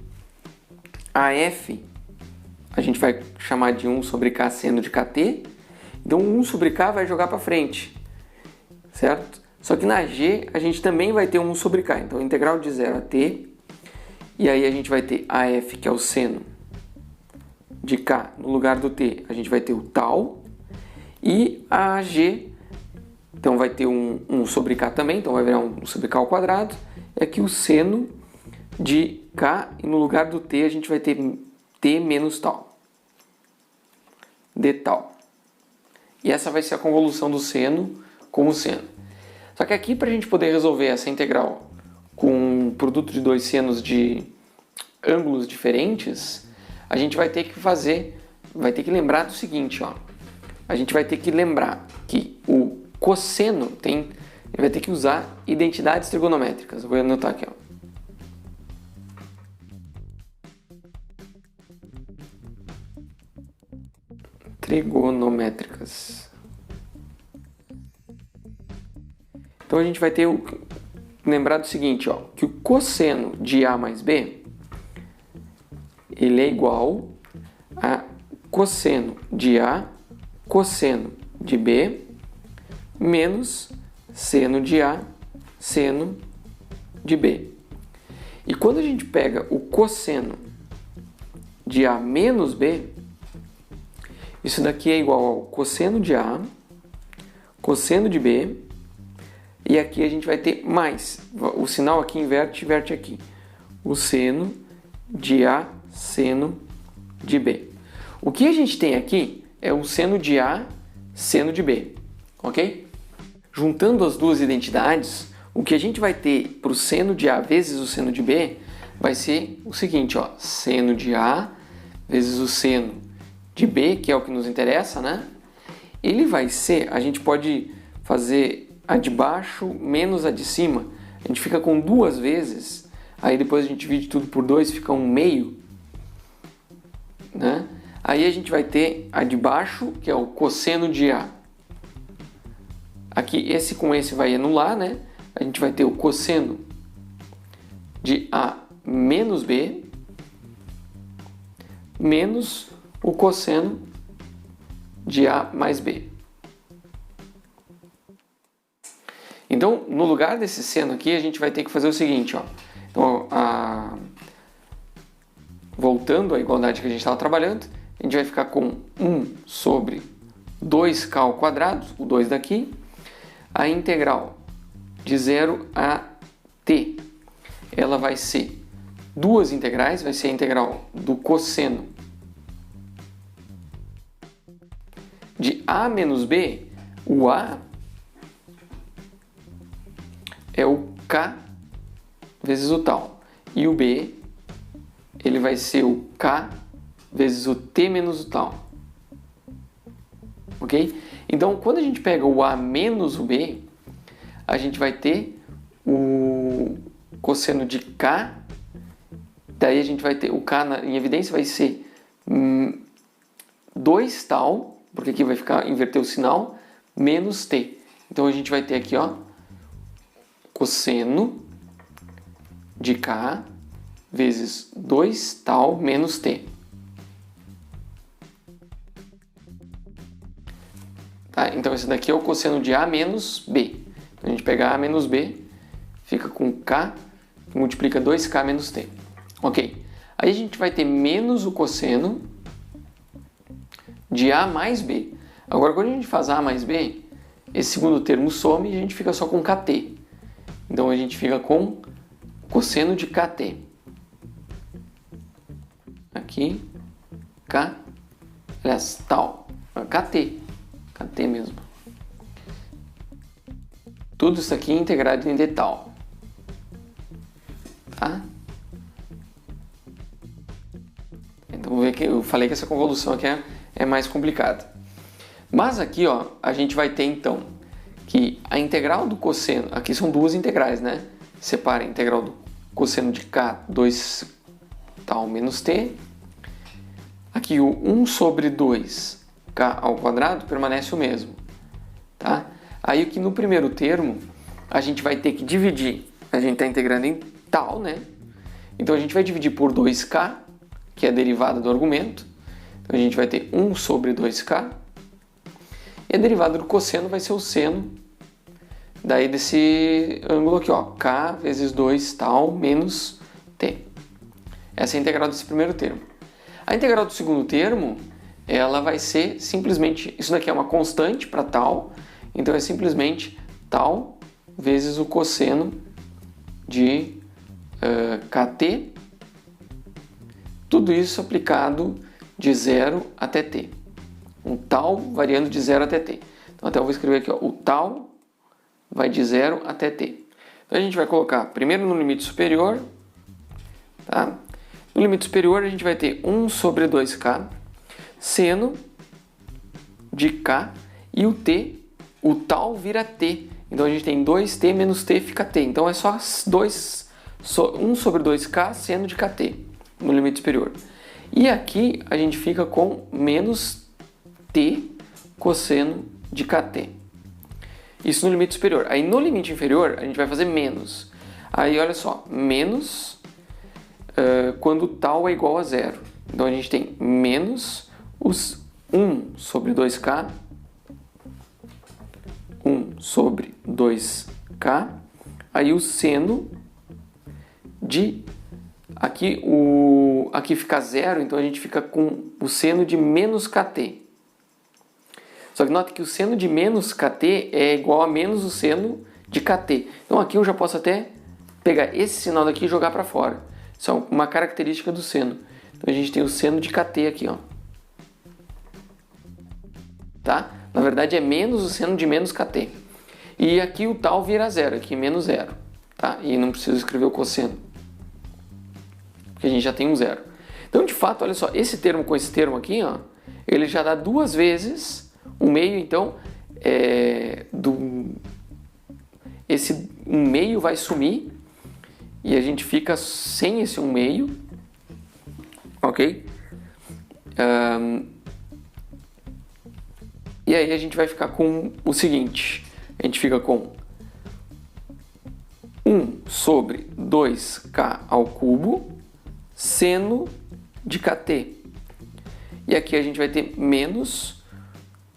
a f, a gente vai chamar de 1 sobre k seno de kt, então 1 sobre k vai jogar para frente, certo? Só que na g a gente também vai ter 1 sobre k, então integral de 0 a t, e aí a gente vai ter a f, que é o seno de k, no lugar do t a gente vai ter o tal, e a g, então vai ter 1 sobre k também, então vai virar 1 sobre k ao quadrado, é aqui o seno de k, e no lugar do t a gente vai ter t menos tal, d tal. E essa vai ser a convolução do seno com o seno. Só que aqui, para a gente poder resolver essa integral com um produto de dois senos de ângulos diferentes, a gente vai ter que lembrar do seguinte, ó. A gente vai ter que lembrar que o cosseno vai ter que usar identidades trigonométricas. Eu vou anotar aqui, ó. Trigonométricas. Então a gente vai ter lembrar do seguinte, ó, que o cosseno de A mais B ele é igual a cosseno de A cosseno de B menos seno de A seno de B. E quando a gente pega o cosseno de A menos B, isso daqui é igual ao cosseno de A cosseno de B, e aqui a gente vai ter mais, o sinal aqui inverte aqui, o seno de A seno de B. O que a gente tem aqui é o seno de A seno de B, ok? Juntando as duas identidades, o que a gente vai ter para o seno de A vezes o seno de B vai ser o seguinte, ó, seno de A vezes o seno de B, que é o que nos interessa, né? Ele vai ser, a gente pode fazer a de baixo menos a de cima, a gente fica com duas vezes, aí depois a gente divide tudo por 2, fica 1/2, né? Aí a gente vai ter a de baixo, que é o cosseno de A. Aqui, esse com esse vai anular, né? A gente vai ter o cosseno de A menos B, menos o cosseno de A mais B. Então, no lugar desse seno aqui, a gente vai ter que fazer o seguinte, ó. Então, voltando à igualdade que a gente estava trabalhando, a gente vai ficar com 1 sobre 2k ao quadrado, o 2 daqui, a integral de 0 a t, ela vai ser duas integrais, vai ser a integral do cosseno de a menos b. O a é o k vezes o tal, e o b ele vai ser o k vezes o t menos o tal. Ok? Então, quando a gente pega o a menos o b, a gente vai ter o cosseno de k, daí a gente vai ter o k em evidência, vai ser 2 tal, porque aqui vai inverter o sinal, menos t. Então a gente vai ter aqui, ó, cosseno de k vezes 2 tal menos t. Tá? Então esse daqui é o cosseno de a menos b. Então, a gente pega a menos b, fica com k, que multiplica 2k menos t. Ok. Aí a gente vai ter menos o cosseno de a mais b. Agora, quando a gente faz a mais b, esse segundo termo some e a gente fica só com kt. Então a gente fica com cosseno de kt. Aqui, k, aliás, tal, kt mesmo. Tudo isso aqui integrado em d tal. Tá? Então vamos ver que eu falei que essa convolução aqui é mais complicada. Mas aqui, ó, a gente vai ter então que a integral do cosseno, aqui são duas integrais, né? Separa a integral do cosseno de k, 2 tal menos t. Aqui o 1 sobre 2k ao quadrado permanece o mesmo, tá? Aí aqui no primeiro termo, a gente vai ter que dividir, a gente está integrando em tal, né? Então a gente vai dividir por 2k, que é a derivada do argumento. Então a gente vai ter 1 sobre 2k. E a derivada do cosseno vai ser o seno daí desse ângulo aqui, ó, k vezes 2 tal menos t. Essa é a integral desse primeiro termo. A integral do segundo termo, ela vai ser simplesmente, isso daqui é uma constante para tal, então é simplesmente tal vezes o cosseno de kt, tudo isso aplicado de 0 até t. Um tal variando de 0 até t. Então até eu vou escrever aqui, ó, o tal vai de 0 até t. Então a gente vai colocar primeiro no limite superior, tá? No limite superior a gente vai ter 1 sobre 2k, seno de k, e o t, o tal vira t. Então a gente tem 2t menos t fica t. Então é só 1 sobre 2k seno de kt no limite superior. E aqui a gente fica com menos t cosseno de kt. Isso no limite superior. Aí no limite inferior a gente vai fazer menos. Aí olha só, menos quando tal é igual a zero. Então a gente tem menos os 1 sobre 2k, 1 sobre 2k, aí o seno de, aqui fica zero, então a gente fica com o seno de menos kt. Só que nota que o seno de menos kt é igual a menos o seno de kt. Então aqui eu já posso até pegar esse sinal daqui e jogar para fora. Isso é uma característica do seno. Então a gente tem o seno de kt aqui, ó. Tá? Na verdade é menos o seno de menos kt. E aqui o tal vira zero, aqui menos zero. Tá? E não preciso escrever o cosseno, porque a gente já tem um zero. Então de fato, olha só, esse termo com esse termo aqui, ó, ele já dá duas vezes o meio, então esse 1/2 vai sumir e a gente fica sem esse 1/2, ok? E aí a gente vai ficar com o seguinte, a gente fica com 1 sobre 2k ao cubo seno de kt. E aqui a gente vai ter menos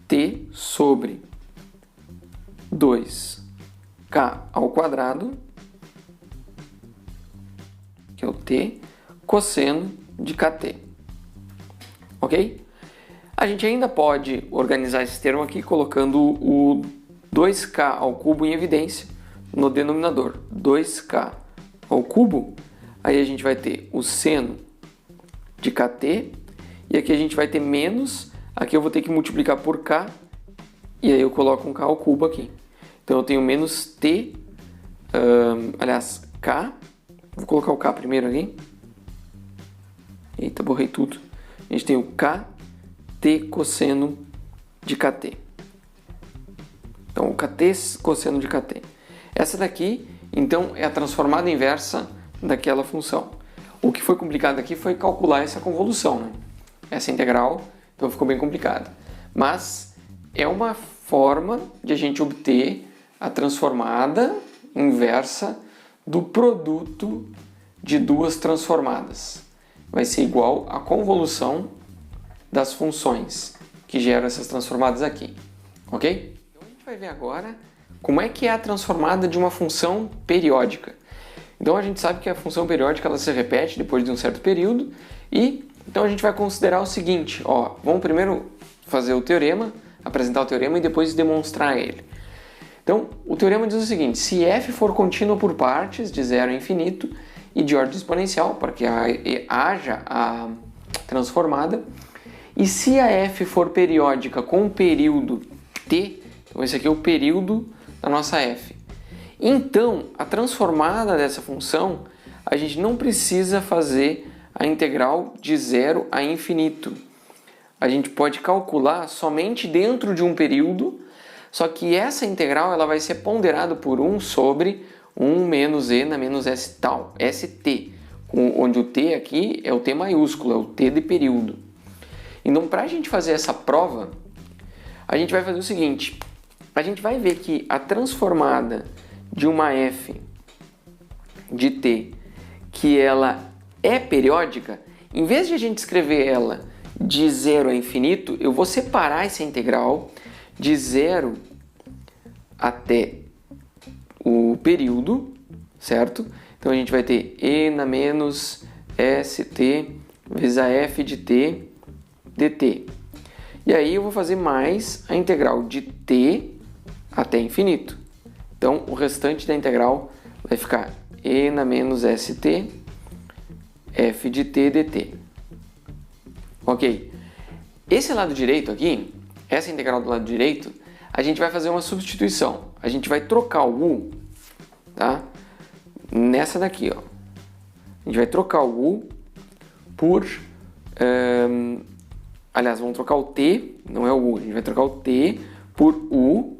t sobre 2k ao quadrado T cosseno de kt. Ok? A gente ainda pode organizar esse termo aqui colocando o 2k ao cubo em evidência no denominador. 2k ao cubo, aí a gente vai ter o seno de kt, e aqui a gente vai ter menos, aqui eu vou ter que multiplicar por k, e aí eu coloco um k ao cubo aqui. Então eu tenho menos t, k, vou colocar o k primeiro aqui. Eita, borrei tudo. A gente tem o k t cosseno de kt. Então, o kt cosseno de kt. Essa daqui, então, é a transformada inversa daquela função. O que foi complicado aqui foi calcular essa convolução, né? Essa integral, então ficou bem complicado. Mas é uma forma de a gente obter a transformada inversa do produto de duas transformadas. Vai ser igual à convolução das funções que geram essas transformadas aqui, ok? Então a gente vai ver agora como é que é a transformada de uma função periódica. Então a gente sabe que a função periódica ela se repete depois de um certo período e então a gente vai considerar o seguinte, ó, vamos primeiro fazer o teorema, apresentar o teorema e depois demonstrar ele. Então o teorema diz o seguinte, se f for contínuo por partes de 0 a infinito e de ordem exponencial, para que haja a transformada, e se a f for periódica com um período t, então esse aqui é o período da nossa f, então a transformada dessa função, a gente não precisa fazer a integral de 0 a infinito. A gente pode calcular somente dentro de um período, só que essa integral ela vai ser ponderada por 1 sobre 1 menos e na menos s tal, st, onde o t aqui é o t maiúsculo, é o t de período. Então, para a gente fazer essa prova, a gente vai fazer o seguinte, a gente vai ver que a transformada de uma f de t, que ela é periódica, em vez de a gente escrever ela de 0 a infinito, eu vou separar essa integral de 0 até o período, certo? Então a gente vai ter e na menos st vezes a f de t dt. E aí eu vou fazer mais a integral de t até infinito. Então o restante da integral vai ficar e na menos st f de t dt. Ok? Esse lado direito aqui, essa integral do lado direito, a gente vai fazer uma substituição. A gente vai trocar o u, tá? Nessa daqui, ó. A gente vai trocar o u por... aliás, vamos trocar o t, não é o u, a gente vai trocar o t por u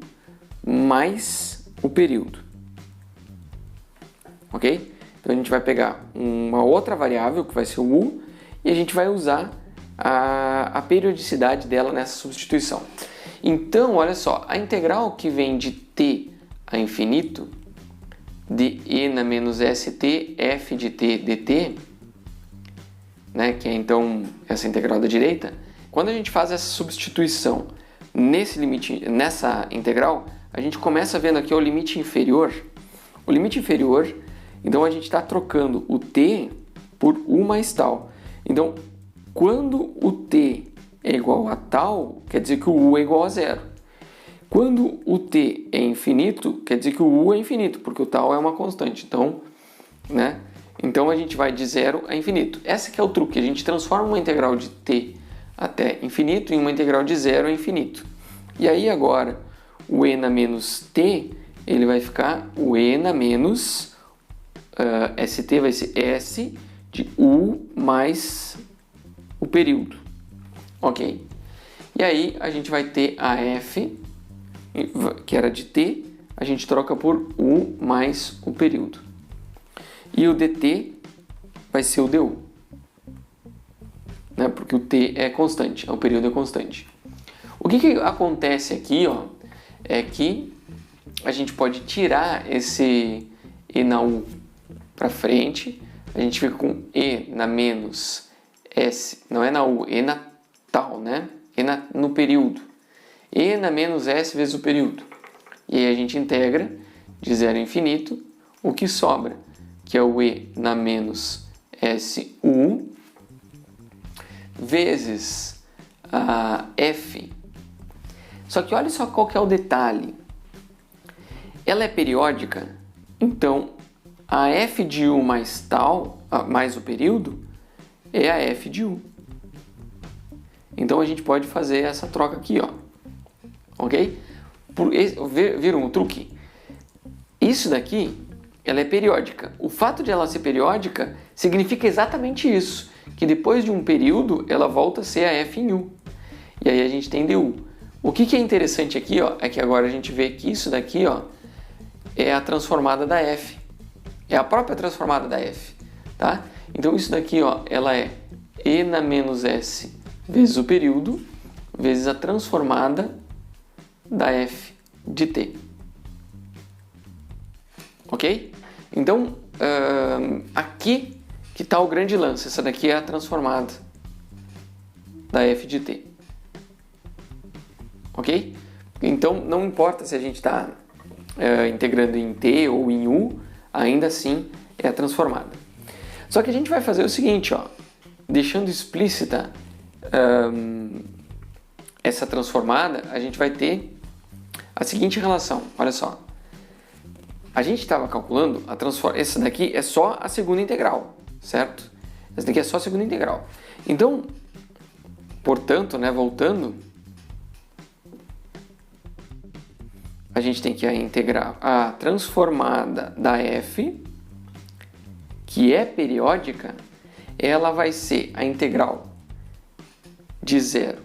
mais o período. Ok? Então a gente vai pegar uma outra variável, que vai ser o u, e a gente vai usar a periodicidade dela nessa substituição. Então, olha só, a integral que vem de t a infinito, de e na menos st f de t dt, né, que é então essa integral da direita, quando a gente faz essa substituição nesse limite, nessa integral, a gente começa vendo aqui o limite inferior. O limite inferior, então a gente está trocando o t por u mais tal. Então, quando o t é igual a tal, quer dizer que o u é igual a zero. Quando o t é infinito, quer dizer que o u é infinito, porque o tal é uma constante. Então, né? Então a gente vai de zero a infinito. Esse que é o truque, a gente transforma uma integral de t até infinito em uma integral de zero a infinito. E aí agora, o e na menos t, ele vai ficar o e na menos st vai ser s de u mais o período. Ok? E aí a gente vai ter a f, que era de t, a gente troca por u mais o período. E o dt vai ser o du, né? Porque o t é constante, o período é constante. O que acontece aqui, ó, é que a gente pode tirar esse e na u para frente, a gente fica com e na menos s, não é na u, e na tal, né? E no período. E na menos s vezes o período. E aí a gente integra de zero a infinito o que sobra, que é o e na menos SU vezes a F. Só que olha só qual que é o detalhe. Ela é periódica, então a F de U mais tal, mais o período, é a F de U. Então a gente pode fazer essa troca aqui, ó. Ok? Viram o truque? Isso daqui, ela é periódica. O fato de ela ser periódica significa exatamente isso, que depois de um período ela volta a ser a F em U. E aí a gente tem DU. O que é interessante aqui, ó, é que agora a gente vê que isso daqui, ó, é a transformada da F. É a própria transformada da F, tá? Então isso daqui, ó, ela é E na menos S vezes o período vezes a transformada da F de T. Ok? Então, aqui que está o grande lance. Essa daqui é a transformada da F de T. Ok? Então, não importa se a gente está integrando em T ou em U, ainda assim é a transformada. Só que a gente vai fazer o seguinte, ó, deixando explícita essa transformada, a gente vai ter a seguinte relação. Olha só. A gente estava calculando essa daqui é só a segunda integral, certo? Essa daqui é só a segunda integral. Então, portanto, né, voltando, a gente tem que integrar a transformada da F, que é periódica, ela vai ser a integral de 0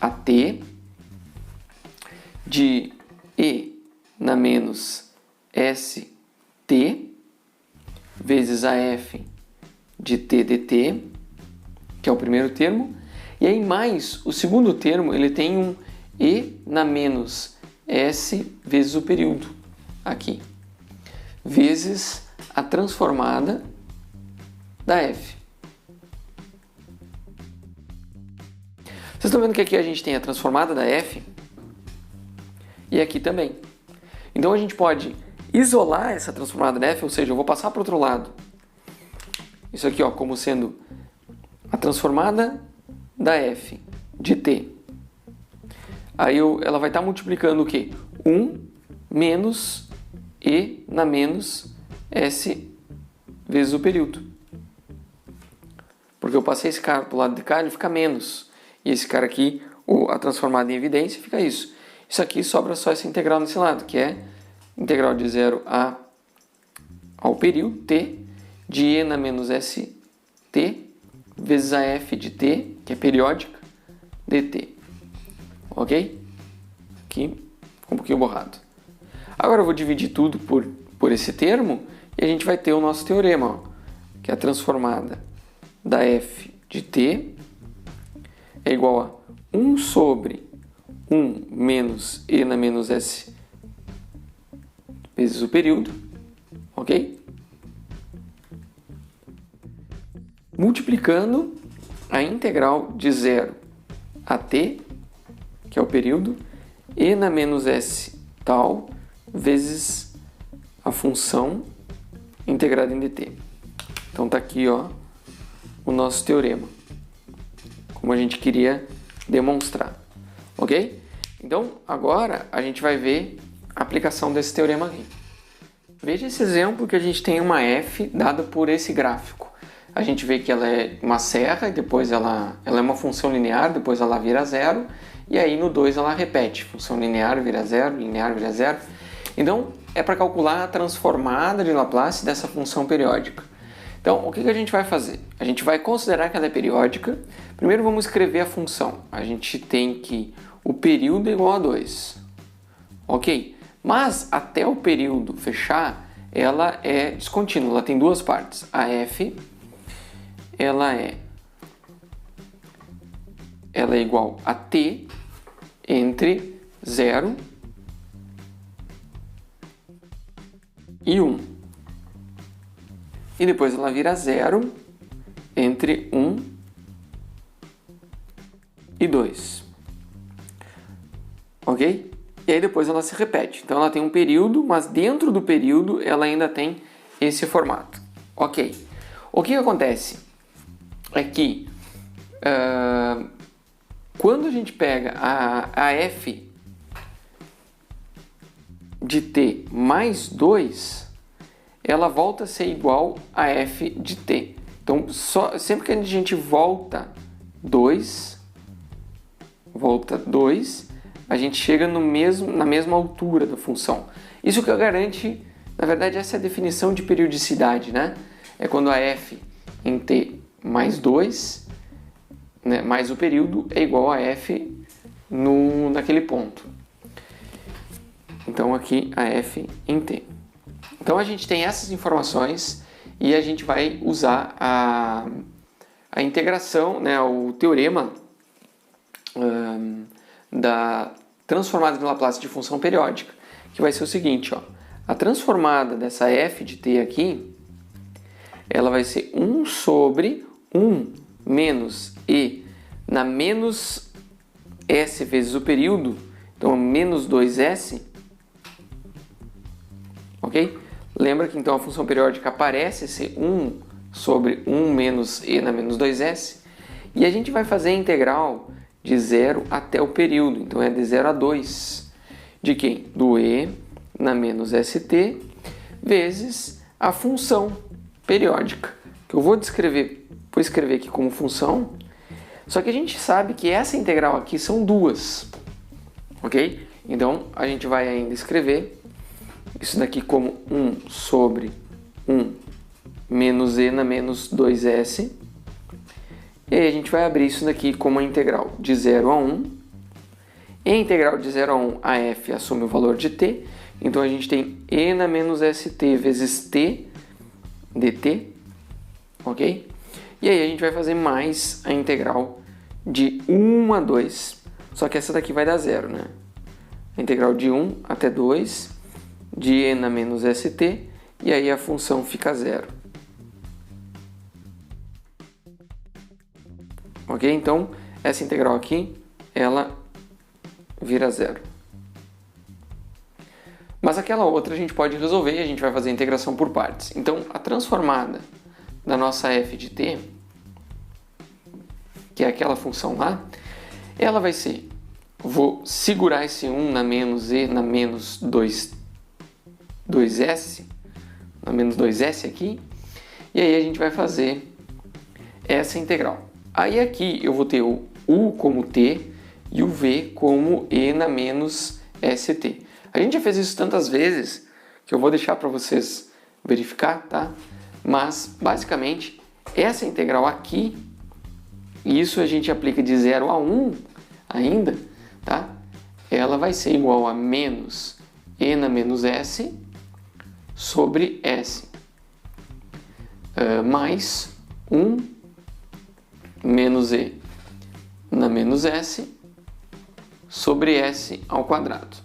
a t de E na menos st vezes a F de t dt, que é o primeiro termo, e aí mais o segundo termo, ele tem um E na menos S vezes o período, aqui, vezes a transformada da F. Vocês estão vendo que aqui a gente tem a transformada da F e aqui também. Então a gente pode isolar essa transformada da F, ou seja, eu vou passar para o outro lado. Isso aqui, ó, como sendo a transformada da F de T. Aí ela vai estar multiplicando o quê? 1 menos E na menos S vezes o período. Porque eu passei esse cara para o lado de cá, ele fica menos. E esse cara aqui, a transformada em evidência, fica isso. Isso aqui sobra só essa integral nesse lado, que é integral de 0 ao período t de E na menos ST vezes a F de t, que é periódica, dt. Ok? Aqui ficou um pouquinho borrado. Agora eu vou dividir tudo por esse termo e a gente vai ter o nosso teorema, ó, que é a transformada da F de t é igual a 1 sobre 1 menos E na menos S vezes o período, ok? Multiplicando a integral de 0 a t, que é o período, E na menos S tal, vezes a função integrada em dt. Então tá aqui, ó, o nosso teorema, como a gente queria demonstrar, ok? Então agora a gente vai ver a aplicação desse teorema aqui. Veja esse exemplo que a gente tem uma f dada por esse gráfico. A gente vê que ela é uma serra e depois ela é uma função linear, depois ela vira zero, e aí no 2 ela repete, função linear vira zero, linear vira zero. Então é para calcular a transformada de Laplace dessa função periódica. Então o que a gente vai fazer? A gente vai considerar que ela é periódica. Primeiro vamos escrever a função. A gente tem que o período é igual a 2. Ok? Mas até o período fechar, ela é descontínua, ela tem duas partes. A f, ela é igual a t entre 0 e 1. E depois ela vira 0 entre 1 e 2. Ok? E aí depois ela se repete. Então ela tem um período, mas dentro do período ela ainda tem esse formato. Ok. O que acontece é que quando a gente pega a f de t mais 2, ela volta a ser igual a f de t. Então, sempre que a gente volta 2, a gente chega na mesma altura da função. Isso que garante, na verdade, essa é a definição de periodicidade, né? É quando a f em t mais 2, né, mais o período, é igual a f naquele ponto. Então, aqui a f em t. Então, a gente tem essas informações e a gente vai usar a integração, né, o teorema da transformada de Laplace de função periódica, que vai ser o seguinte, ó, a transformada dessa f de t aqui, ela vai ser 1 sobre 1 menos e na menos s vezes o período, então menos 2s, ok? Lembra que então a função periódica parece ser 1 sobre 1 menos e na menos 2s, e a gente vai fazer a integral de 0 até o período, então é de 0 a 2, de quem? Do e na menos st vezes a função periódica, que eu vou escrever aqui como função, só que a gente sabe que essa integral aqui são duas, ok? Então a gente vai ainda escrever isso daqui como 1 sobre 1 menos e na menos 2s, e aí a gente vai abrir isso daqui como a integral de 0 a 1, e a integral de 0 a 1 a f assume o valor de t, então a gente tem e na menos st vezes t dt, ok? E aí a gente vai fazer mais a integral de 1 a 2, só que essa daqui vai dar 0, né? A integral de 1 até 2 de e na menos st, e aí a função fica 0. Ok? Então, essa integral aqui, ela vira 0. Mas aquela outra a gente pode resolver e a gente vai fazer a integração por partes. Então, a transformada da nossa f de t, que é aquela função lá, ela vai ser, vou segurar esse 1 na menos e na menos 2s, na menos 2s aqui, e aí a gente vai fazer essa integral. Aí aqui eu vou ter o u como t e o v como e na menos st. A gente já fez isso tantas vezes que eu vou deixar para vocês verificar, tá? Mas, basicamente, essa integral aqui, e isso a gente aplica de 0 a 1 ainda, tá? Ela vai ser igual a menos e na menos s sobre s, mais 1 menos e na menos s sobre s ao quadrado.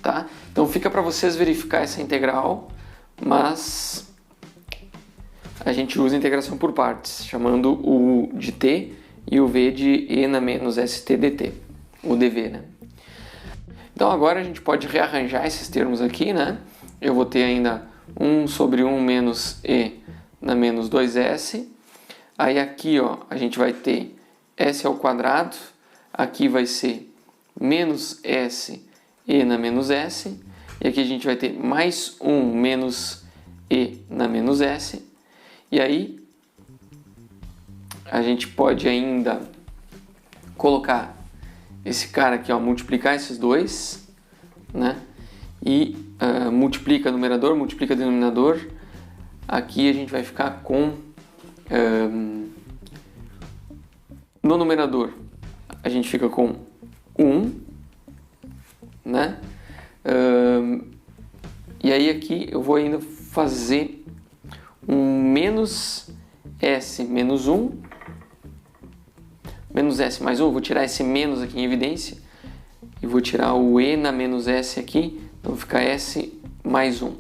Tá? Então fica para vocês verificar essa integral, mas a gente usa a integração por partes, chamando o u de t e o v de e na menos st dt, o dv, né? Então agora a gente pode rearranjar esses termos aqui, né? Eu vou ter ainda 1 sobre 1 menos e na menos 2s. Aí aqui, ó, a gente vai ter s ao quadrado, aqui vai ser menos s e na menos s, e aqui a gente vai ter mais 1 menos e na menos s, e aí a gente pode ainda colocar esse cara aqui, ó, multiplicar esses dois, né, e multiplica numerador, multiplica denominador, aqui a gente vai ficar com, no numerador a gente fica com 1, né? E aí aqui eu vou ainda fazer um menos s menos 1, menos s mais 1, eu vou tirar esse menos aqui em evidência, e vou tirar o e na menos s aqui, então fica s mais 1.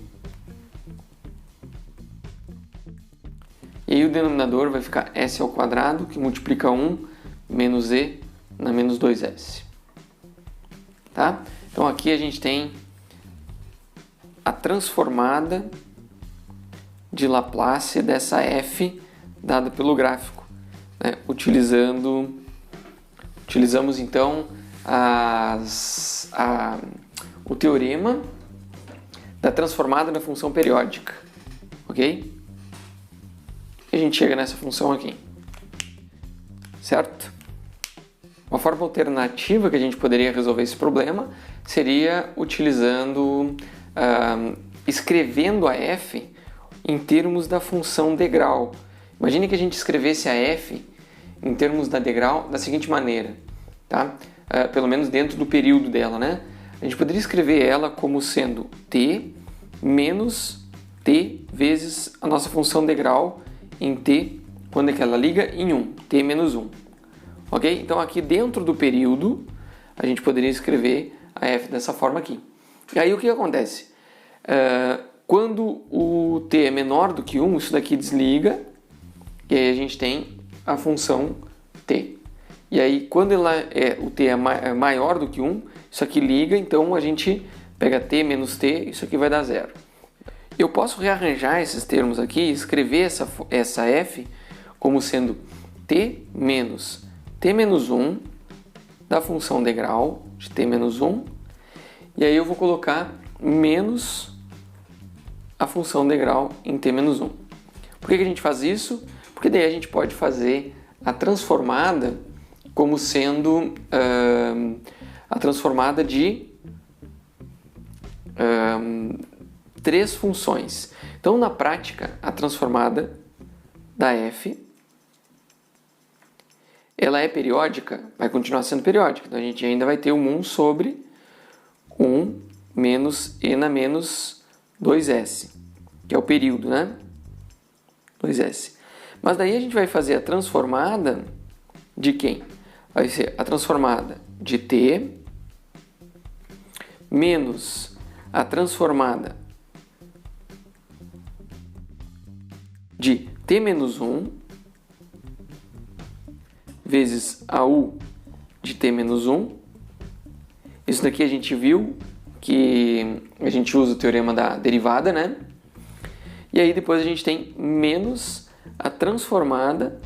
E aí o denominador vai ficar s ao quadrado, que multiplica 1 menos e na menos 2s. Tá? Então aqui a gente tem a transformada de Laplace dessa f dada pelo gráfico, né? Utilizamos então o teorema da transformada da função periódica, ok? E a gente chega nessa função aqui, certo? Uma forma alternativa que a gente poderia resolver esse problema seria utilizando, escrevendo a f em termos da função degrau. Imagine que a gente escrevesse a f em termos da degrau da seguinte maneira, tá? Pelo menos dentro do período dela, né? A gente poderia escrever ela como sendo t menos t vezes a nossa função degrau em t, quando é que ela liga? Em 1, t menos 1. Ok? Então aqui dentro do período, a gente poderia escrever a f dessa forma aqui. E aí o que acontece? Quando o t é menor do que 1, isso daqui desliga, e aí a gente tem a função t. E aí quando o t é maior do que 1, isso aqui liga, então a gente pega t menos t, isso aqui vai dar 0. Eu posso rearranjar esses termos aqui e escrever essa f como sendo t menos 1 da função degrau de t menos 1, e aí eu vou colocar menos a função degrau em t menos 1. Por que a gente faz isso? Porque daí a gente pode fazer a transformada como sendo a transformada de 3 funções. Então, na prática, a transformada da f, ela é periódica, vai continuar sendo periódica. Então, a gente ainda vai ter 1 sobre 1 menos e na menos 2s, que é o período, né? 2s. Mas daí a gente vai fazer a transformada de quem? Vai ser a transformada de t menos a transformada de t menos 1 vezes a u de t menos 1. Isso daqui a gente viu que a gente usa o teorema da derivada, né? E aí depois a gente tem menos a transformada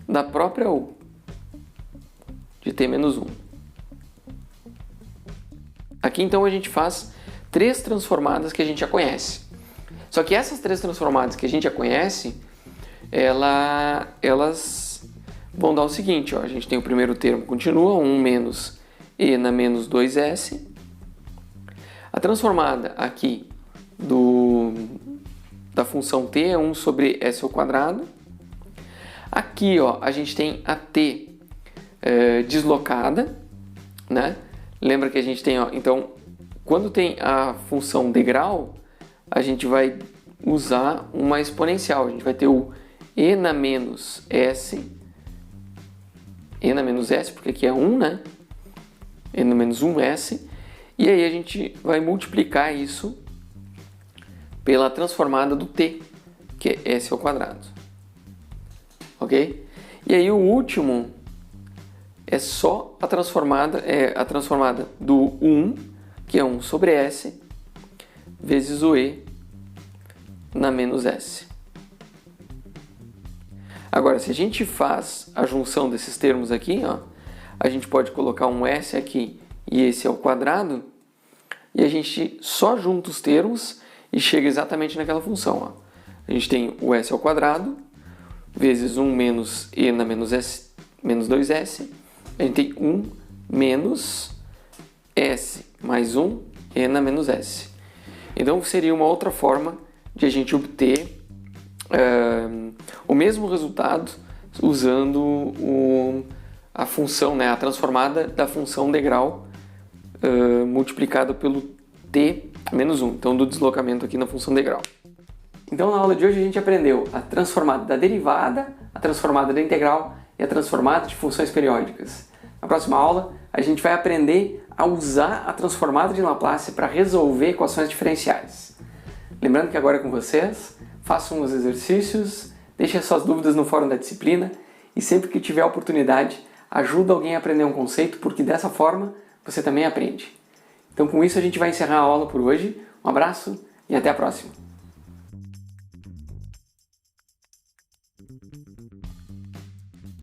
da própria u de t menos 1. Aqui então a gente faz 3 transformadas que a gente já conhece. Só que essas 3 transformadas que a gente já conhece, elas vão dar o seguinte, ó, a gente tem o primeiro termo, continua, 1 menos e na menos 2s. A transformada aqui da função t é 1 sobre s ao quadrado. Aqui ó, a gente tem a t deslocada, né? Lembra que a gente tem, ó, então, quando tem a função degrau, a gente vai usar uma exponencial. A gente vai ter o e na menos s, porque aqui é 1, né? E na menos 1s. E aí a gente vai multiplicar isso pela transformada do t, que é s ao quadrado. Ok? E aí o último é só a transformada do 1, que é 1 sobre s, vezes o e na menos s. Agora, se a gente faz a junção desses termos aqui, ó, a gente pode colocar um s aqui e esse ao quadrado, e a gente só junta os termos e chega exatamente naquela função. Ó. A gente tem o s ao quadrado, vezes 1 menos e na menos s, menos 2s. A gente tem 1 menos s mais 1 e na menos s. Então, seria uma outra forma de a gente obter o mesmo resultado usando a função, né, a transformada da função degrau multiplicado pelo t menos 1, então do deslocamento aqui na função degrau. Então na aula de hoje a gente aprendeu a transformada da derivada, a transformada da integral e a transformada de funções periódicas. Na próxima aula a gente vai aprender a usar a transformada de Laplace para resolver equações diferenciais. Lembrando que agora é com vocês, façam os exercícios, deixem suas dúvidas no fórum da disciplina e sempre que tiver oportunidade, ajuda alguém a aprender um conceito, porque dessa forma você também aprende. Então com isso a gente vai encerrar a aula por hoje. Um abraço e até a próxima!